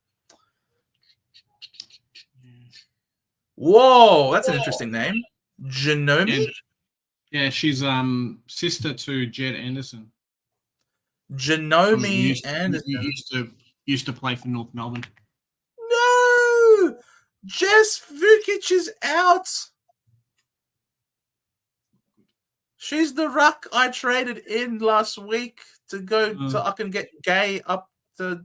A: Whoa, that's an interesting name. Genomi?
C: Yeah, she's sister to Jed Anderson.
A: Genomi Anderson.
C: Used to play for North Melbourne.
A: No! Jess Vukic is out. She's the ruck I traded in last week to go so I can get Gay up to.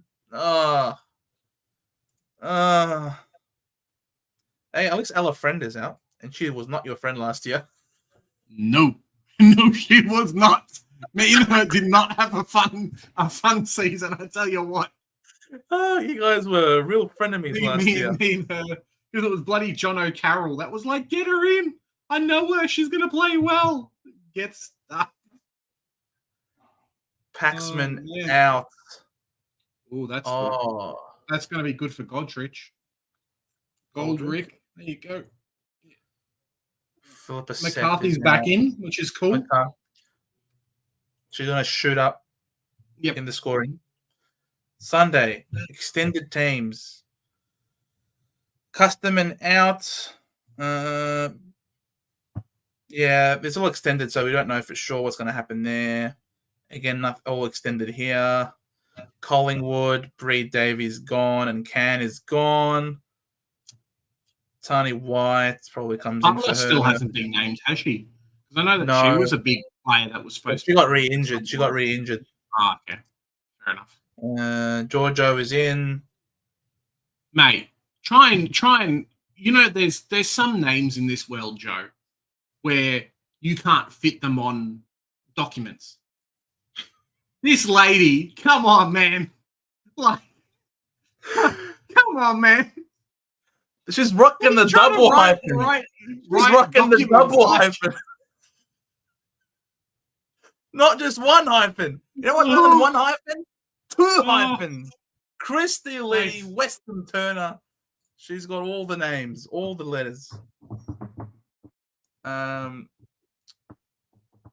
A: Hey, Alex Ella friend is out, and she was not your friend last year.
C: No, no, she was not. Me and her did not have a fun season. I tell you what.
A: Oh, you guys were real frenemies last year.
C: Me and her, because it was bloody John O'Carroll. That was like, get her in. I know her. She's gonna play well. Get stuck.
A: Paxman out.
C: Oh, that's good. That's going to be good for Godrich. Goldrick. There you go.
A: Philippa
C: McCarthy's back in, which is cool.
A: She's going to shoot up in the scoring. Sunday, extended teams. Customen out. Yeah, it's all extended, so we don't know for sure what's going to happen there. Again, all extended here. Collingwood, Bree Davies gone, and Can is gone. Tani White probably comes in for her.
C: Still hasn't been named, has she? Because I know that she was a big player that was supposed to.
A: She got re-injured.
C: Ah, okay. Fair enough.
A: Giorgio is in.
C: Mate, try and you know, there's some names in this world, Joe, where you can't fit them on documents. This lady, come on, man. Like, come on, man.
A: She's rocking the double hyphen. She's rocking the double hyphen. Not just one hyphen. You know what's more than one hyphen? Two hyphens. Christy Lee, Weston Turner. She's got all the names, all the letters.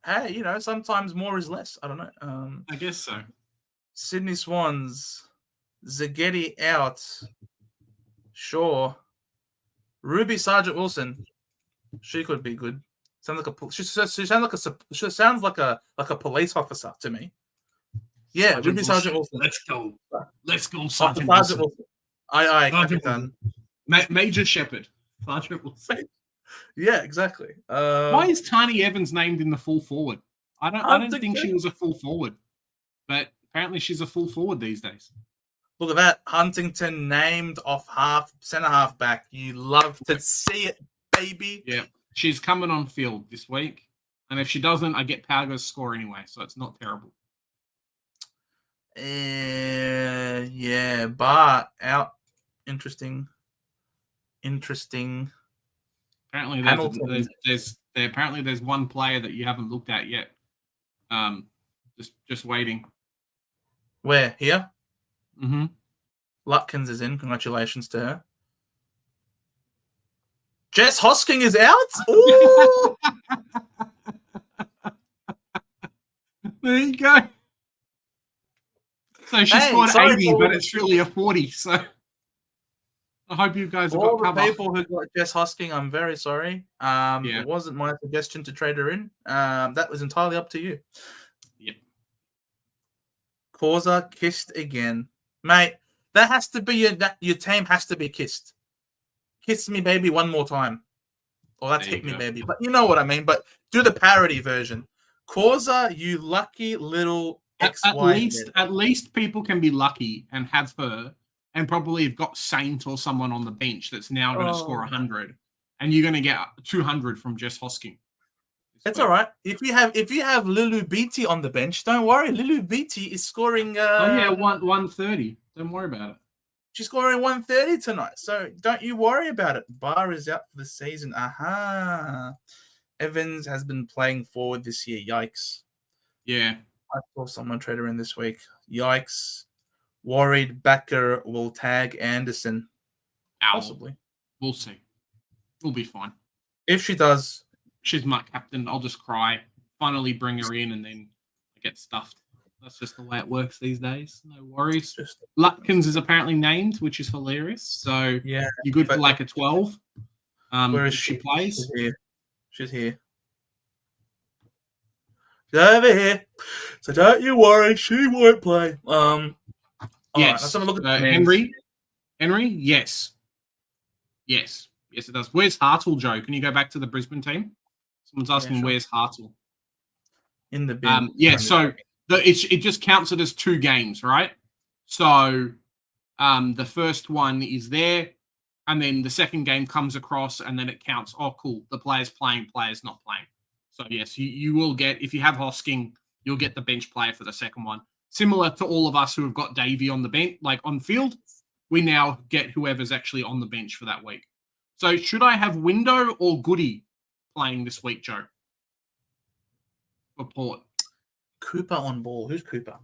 A: Hey, you know, sometimes more is less. I don't know.
C: I guess so.
A: Sydney Swans, Zagetti out. Sure. Ruby Sargent Wilson, she could be good. Sounds like she sounds like a police officer to me. Yeah, Sergeant Ruby Sargent Wilson.
C: Let's go, Sergeant Wilson.
A: Aye, Captain.
C: Major Shepherd, Sergeant Wilson.
A: Yeah, exactly.
C: Why is Tani Evans named in the full forward? I don't think she was a full forward, but apparently she's a full forward these days.
A: Look at that. Huntington named off centre half back. You love to see it, baby.
C: Yeah. She's coming on field this week. And if she doesn't, I get Pauga's score anyway, so it's not terrible.
A: Yeah, Bar out. Interesting.
C: Apparently there's one player that you haven't looked at yet. Just waiting.
A: Where? Here?
C: Mm-hmm.
A: Lutkins is in. Congratulations to her. Jess Hosking is out? Ooh!
C: There you go. So she scored 80, but it's really a 40. So I hope you guys have got cover.
A: All the people who got Jess Hosking, I'm very sorry. It wasn't my suggestion to trade her in. That was entirely up to you.
C: Yep.
A: Causa kissed again. Mate, that has to be your team has to be kissed. Kiss me, baby, one more time. Or that's hit me, baby. But you know what I mean. But do the parody version. Causa, you lucky little XY.
C: At least people can be lucky and have her and probably have got Saint or someone on the bench that's now going to score 100. And you're going to get 200 from Jess Hosking.
A: That's all right. If you have Lulu Beatty on the bench, don't worry. Lulu Beatty is scoring
C: 130. Don't worry about it.
A: She's scoring 130 tonight, so don't you worry about it. Bar is out for the season. Aha. Evans has been playing forward this year. Yikes.
C: Yeah.
A: I saw someone trade her in this week. Yikes. Worried Backer will tag Anderson. Possibly.
C: We'll see. We'll be fine.
A: If she does.
C: She's my captain. I'll just cry. Finally bring her in and then I get stuffed. That's just the way it works these days. No worries. Lutkins is apparently named, which is hilarious. So
A: yeah,
C: you're good for like a 12.
A: Where is
C: she plays?
A: She's here. She's over here. So don't you worry, she won't play.
C: Yes.
A: Right, let's have a look at
C: Henry. Henry, yes. Yes, yes, it does. Where's Hartle, Joe? Can you go back to the Brisbane team? Someone's asking
A: sure.
C: where's Hartle.
A: In the bin.
C: So it just counts it as 2 games, right? So the first one is there, and then the second game comes across, and then it counts. Oh, cool. The player's playing, player's not playing. So yes, you will get, if you have Hosking, you'll get the bench player for the second one. Similar to all of us who have got Davey on the bench, like on field, we now get whoever's actually on the bench for that week. So should I have Window or Goody playing this week, Joe? For Port.
A: Cooper on ball. Who's Cooper?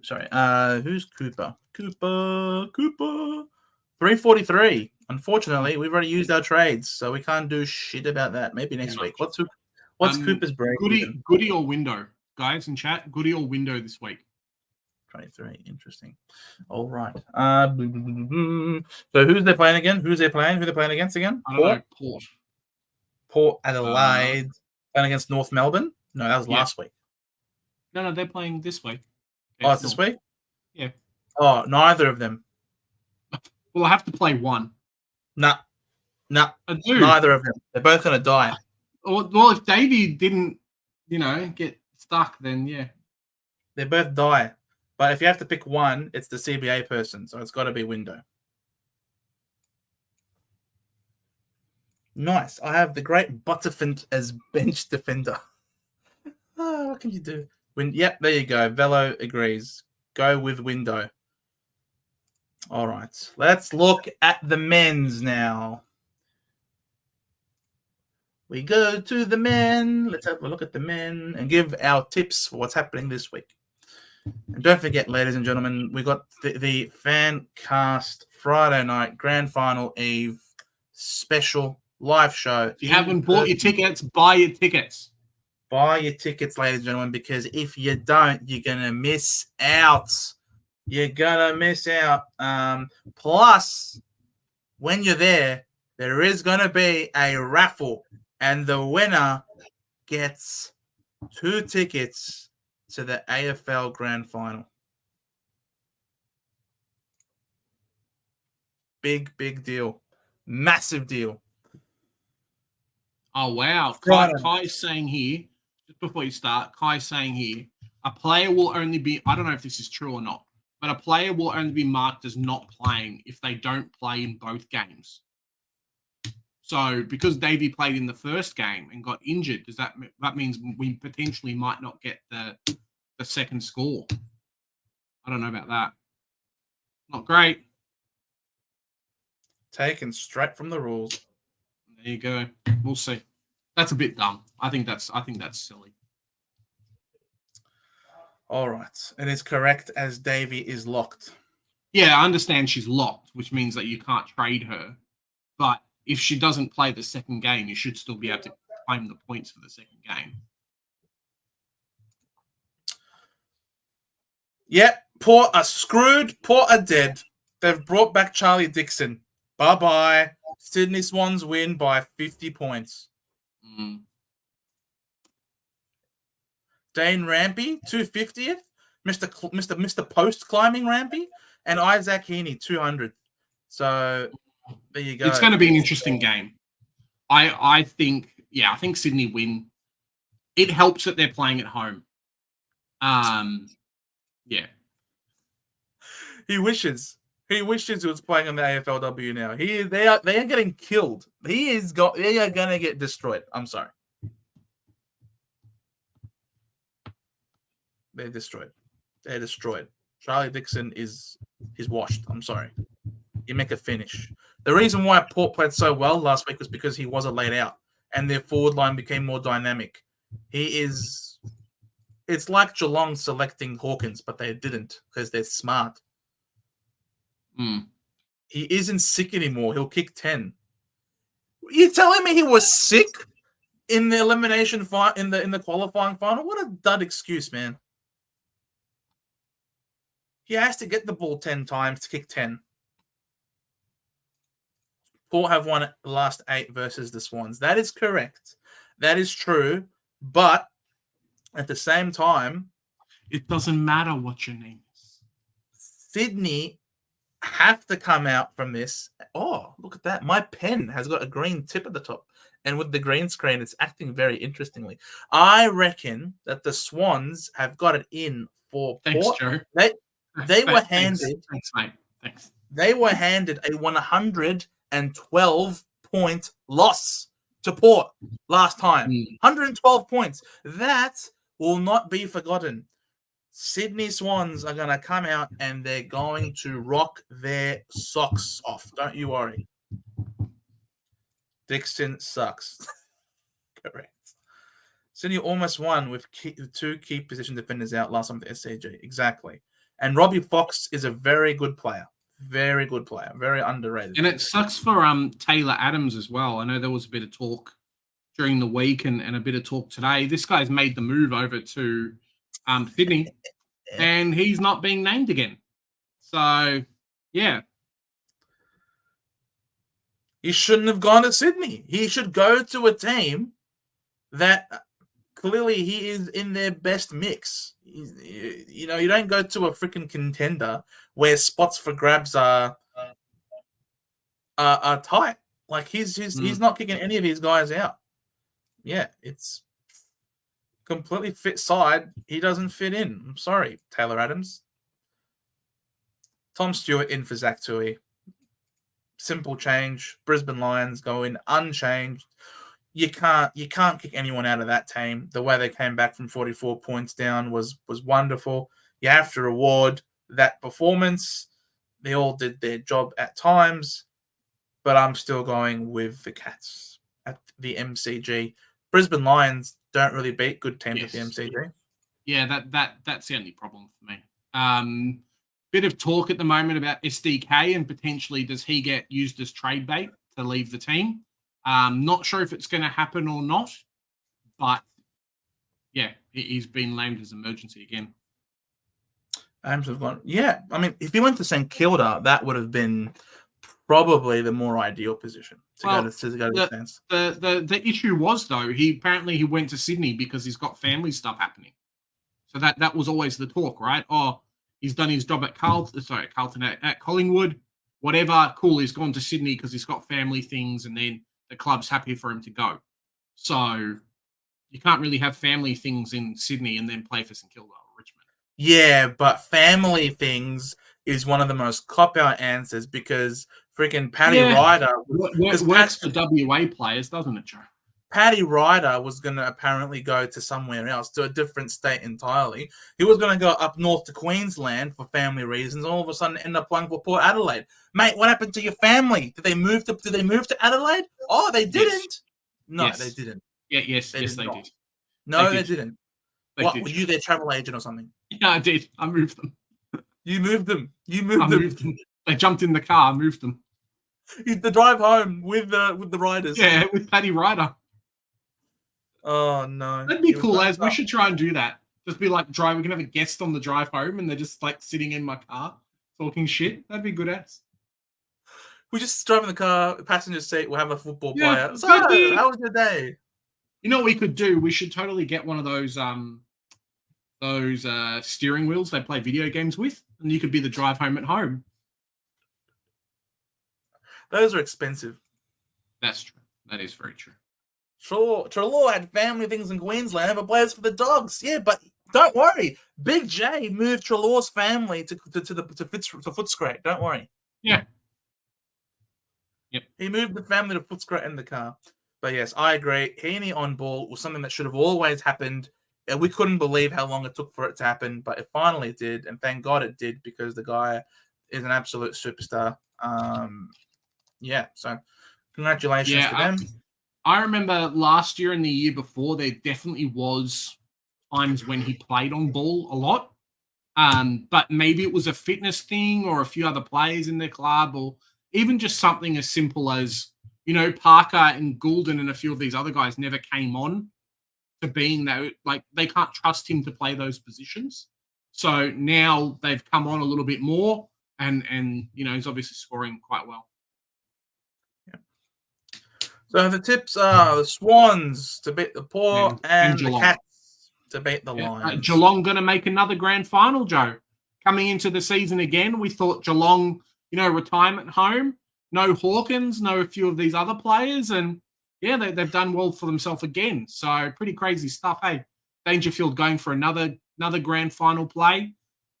A: Sorry. Who's Cooper? Cooper. 343. Unfortunately, we've already used our trades, so we can't do shit about that. Maybe next week. What's Cooper's break?
C: Goody or Window? Guys in chat, Goody or Window this week?
A: 23. Interesting. All right. So who's they playing again? Who they're playing against again?
C: I don't know. Port.
A: Port Adelaide playing against North Melbourne. No, that was last week.
C: No, they're playing this week.
A: Oh, it's this week?
C: Yeah.
A: Oh, neither of them.
C: Well, I have to play one.
A: Nah.
C: I do.
A: Neither of them. They're both going to die.
C: Well, if Davey didn't, get stuck, then yeah.
A: They both die. But if you have to pick one, it's the CBA person, so it's got to be Window. Nice. I have the great Butterfint as bench defender. What can you do? Yep, there you go. Velo agrees. Go with Window. All right. Let's look at the men's now. We go to the men. Let's have a look at the men and give our tips for what's happening this week. And don't forget, ladies and gentlemen, we got the Fancast Friday night grand final eve special live show.
C: If you haven't bought your tickets, buy your tickets.
A: Buy your tickets, ladies and gentlemen, because if you don't, you're going to miss out. You're going to miss out. Plus, when you're there is going to be a raffle, and the winner gets 2 tickets to the AFL Grand Final. Big deal. Massive deal.
C: Oh, wow. Kai's saying here, just before you start, Kai's saying here, a player will only be, I don't know if this is true or not, but a player will only be marked as not playing if they don't play in both games. So because Davey played in the first game and got injured, that means we potentially might not get the second score? I don't know about that. Not great.
A: Taken straight from the rules.
C: There you go. We'll see. That's a bit dumb. I think that's silly.
A: All right. It is correct as Davey is locked.
C: Yeah, I understand she's locked, which means that you can't trade her. But if she doesn't play the second game, you should still be able to claim the points for the second game.
A: Yep. Port are screwed. Port are dead. They've brought back Charlie Dixon. Bye-bye. Sydney Swans win by 50 points. Dane Rampy, 250th. Mr. Post-climbing Rampy. And Isaac Heaney, 200. So, there you go.
C: It's going to be an interesting game. I think Sydney win. It helps that they're playing at home. Yeah. He
A: wishes he was playing on the AFLW now. They are getting killed. They are going to get destroyed. I'm sorry. They're destroyed. Charlie Dixon is washed. I'm sorry. You make a finish. The reason why Port played so well last week was because he wasn't laid out and their forward line became more dynamic. It's like Geelong selecting Hawkins, but they didn't because they're smart. He isn't sick anymore. He'll kick 10. You're telling me he was sick in the elimination in the qualifying final? What a dud excuse, man. He has to get the ball 10 times to kick 10. Port have won the last 8 versus the Swans. That is correct. That is true. But at the same time,
C: it doesn't matter what your name is.
A: Sydney have to come out from this. Oh, look at that. My pen has got a green tip at the top. And with the green screen, it's acting very interestingly. I reckon that the Swans have got it in for
C: Thanks,
A: Port.
C: Joe.
A: They were handed.
C: Thanks, mate. Thanks.
A: They were handed a 112-point loss to Port last time. 112 points. That will not be forgotten. Sydney Swans are going to come out and they're going to rock their socks off. Don't you worry. Dixon sucks. Correct. Sydney almost won with two key position defenders out last time at the SCG. Exactly. And Robbie Fox is a very good player. Very good player. Very underrated.
C: And it sucks for Taylor Adams as well. I know there was a bit of talk during the week and a bit of talk today. This guy's made the move over to Sydney, and he's not being named again. So, yeah.
A: He shouldn't have gone to Sydney. He should go to a team that clearly he is in their best mix. You don't go to a freaking contender where spots for grabs are tight. Like he's not kicking any of his guys out. Yeah, it's completely fit side. He doesn't fit in. I'm sorry, Taylor Adams. Tom Stewart in for Zach Tui. Simple change. Brisbane Lions go in unchanged. You can't kick anyone out of that team. The way they came back from 44 points down was wonderful. You have to reward that performance. They all did their job at times, but I'm still going with the Cats at the MCG. Brisbane Lions don't really beat good teams at the MCG.
C: Yeah, that's the only problem for me. Bit of talk at the moment about SDK and potentially does he get used as trade bait to leave the team. Not sure if it's going to happen or not, but yeah, he's been named as emergency again.
A: Yeah, I mean, if he went to St Kilda, that would have been probably the more ideal position to go to the Saints.
C: The issue was though, he went to Sydney because he's got family stuff happening. So that was always the talk, right? Oh, he's done his job at at Collingwood, whatever. Cool, he's gone to Sydney because he's got family things, and then the club's happy for him to go. So you can't really have family things in Sydney and then play for St Kilda or Richmond.
A: Yeah, but family things is one of the most cop-out answers because freaking Paddy Ryder...
C: Works for WA players, doesn't it, Joe?
A: Paddy Ryder was going to apparently go to somewhere else, to a different state entirely. He was going to go up north to Queensland for family reasons, and all of a sudden end up playing for Port Adelaide. Mate, what happened to your family? Did they move to Adelaide? Oh, they didn't. Yes. No, they didn't.
C: Yeah, yes, they did.
A: No, they didn't. Were you their travel agent or something?
C: Yeah, I did. I moved them.
A: You moved them. Moved them.
C: They jumped in the car, moved them.
A: The drive home with the riders.
C: Yeah, with Paddy Ryder.
A: Oh no,
C: that'd be cool. As we should try and do that. Just be like we can have a guest on the drive home, and they're just like sitting in my car talking shit. That'd be good ass.
A: We just drive in the car, passenger seat. We'll have a football player. So, how was your day?
C: You know what we could do? We should totally get one of those steering wheels they play video games with, and you could be the drive home at home.
A: Those are expensive.
C: That's true. That is very true.
A: Sure, Treloar had family things in Queensland, but plays for the Dogs. Yeah, but don't worry. Big J moved Treloar's family to Footscray. Don't worry.
C: Yeah.
A: Yep. He moved the family to Footscray in the car. But yes, I agree. Heaney on ball was something that should have always happened. We couldn't believe how long it took for it to happen, but it finally did, and thank God it did because the guy is an absolute superstar. So congratulations to them.
C: I remember last year and the year before, there definitely was times when he played on ball a lot. But maybe it was a fitness thing or a few other players in their club, or even just something as simple as, Parker and Goulden and a few of these other guys never came on to being that, like, they can't trust him to play those positions. So now they've come on a little bit more and he's obviously scoring quite well.
A: So the tips are the Swans to beat the Port and the Cats to beat the Lions.
C: Geelong going to make another grand final, Joe. Coming into the season again, we thought Geelong retirement home. No Hawkins, no a few of these other players, and yeah, they've done well for themselves again. So pretty crazy stuff. Hey, Dangerfield going for another grand final play.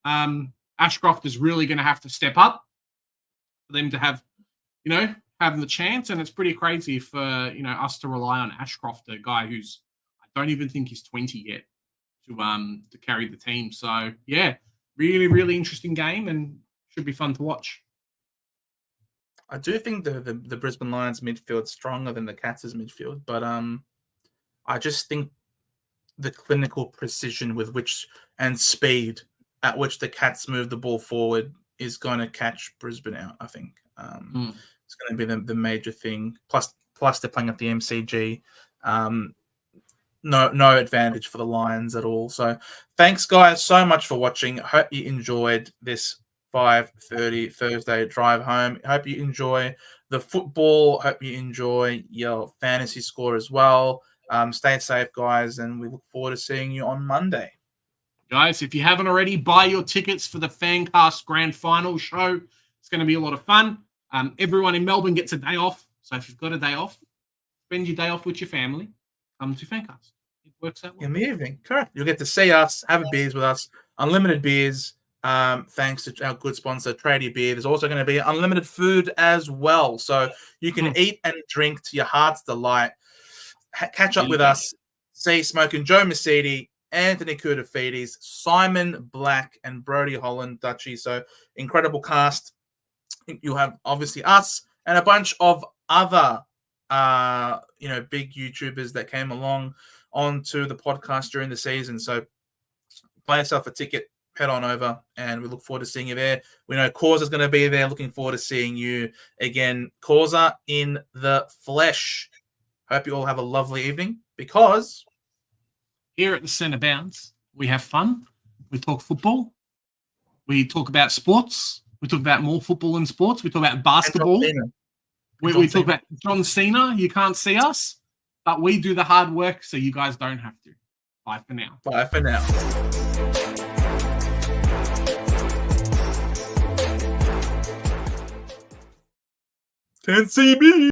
C: Ashcroft is really going to have to step up for them to have, having the chance, and it's pretty crazy for us to rely on Ashcroft, a guy who's I don't even think he's 20 yet, to carry the team. So yeah, really, really interesting game and should be fun to watch.
A: I do think the Brisbane Lions midfield is stronger than the Cats' midfield, but I just think the clinical precision with which and speed at which the Cats move the ball forward is going to catch Brisbane out. I think it's going to be the major thing. Plus they're playing at the MCG. No advantage for the Lions at all. So thanks, guys, so much for watching. Hope you enjoyed this 5:30 Thursday drive home. Hope you enjoy the football. Hope you enjoy your fantasy score as well. Stay safe, guys, and we look forward to seeing you on Monday.
C: Guys, if you haven't already, buy your tickets for the Fancast Grand Final show. It's going to be a lot of fun. Everyone in Melbourne gets a day off. So if you've got a day off, spend your day off with your family. Come to Fancast. It works out well.
A: In the evening, correct. You'll get to see us, have a beers with us, unlimited beers. Thanks to our good sponsor, Tradie Beer. There's also going to be unlimited food as well. So you can eat and drink to your heart's delight. Catch up with us. See Smoking Joe Mercedes, Anthony Koutafidis, Simon Black, and Brody Holland, Dutchy. So incredible cast. You'll have obviously us and a bunch of other big YouTubers that came along onto the podcast during the season. So buy yourself a ticket, head on over, and we look forward to seeing you there. We know Causa's going to be there. Looking forward to seeing you again, Causa in the flesh. Hope you all have a lovely evening, because
C: here at the Centre Bounce, we have fun. We talk football. We talk about sports. We talk about more football and sports. We talk about basketball. We talk about John Cena. You can't see us, but we do the hard work so you guys don't have to. Bye for now.
A: Bye for now. Can't see me.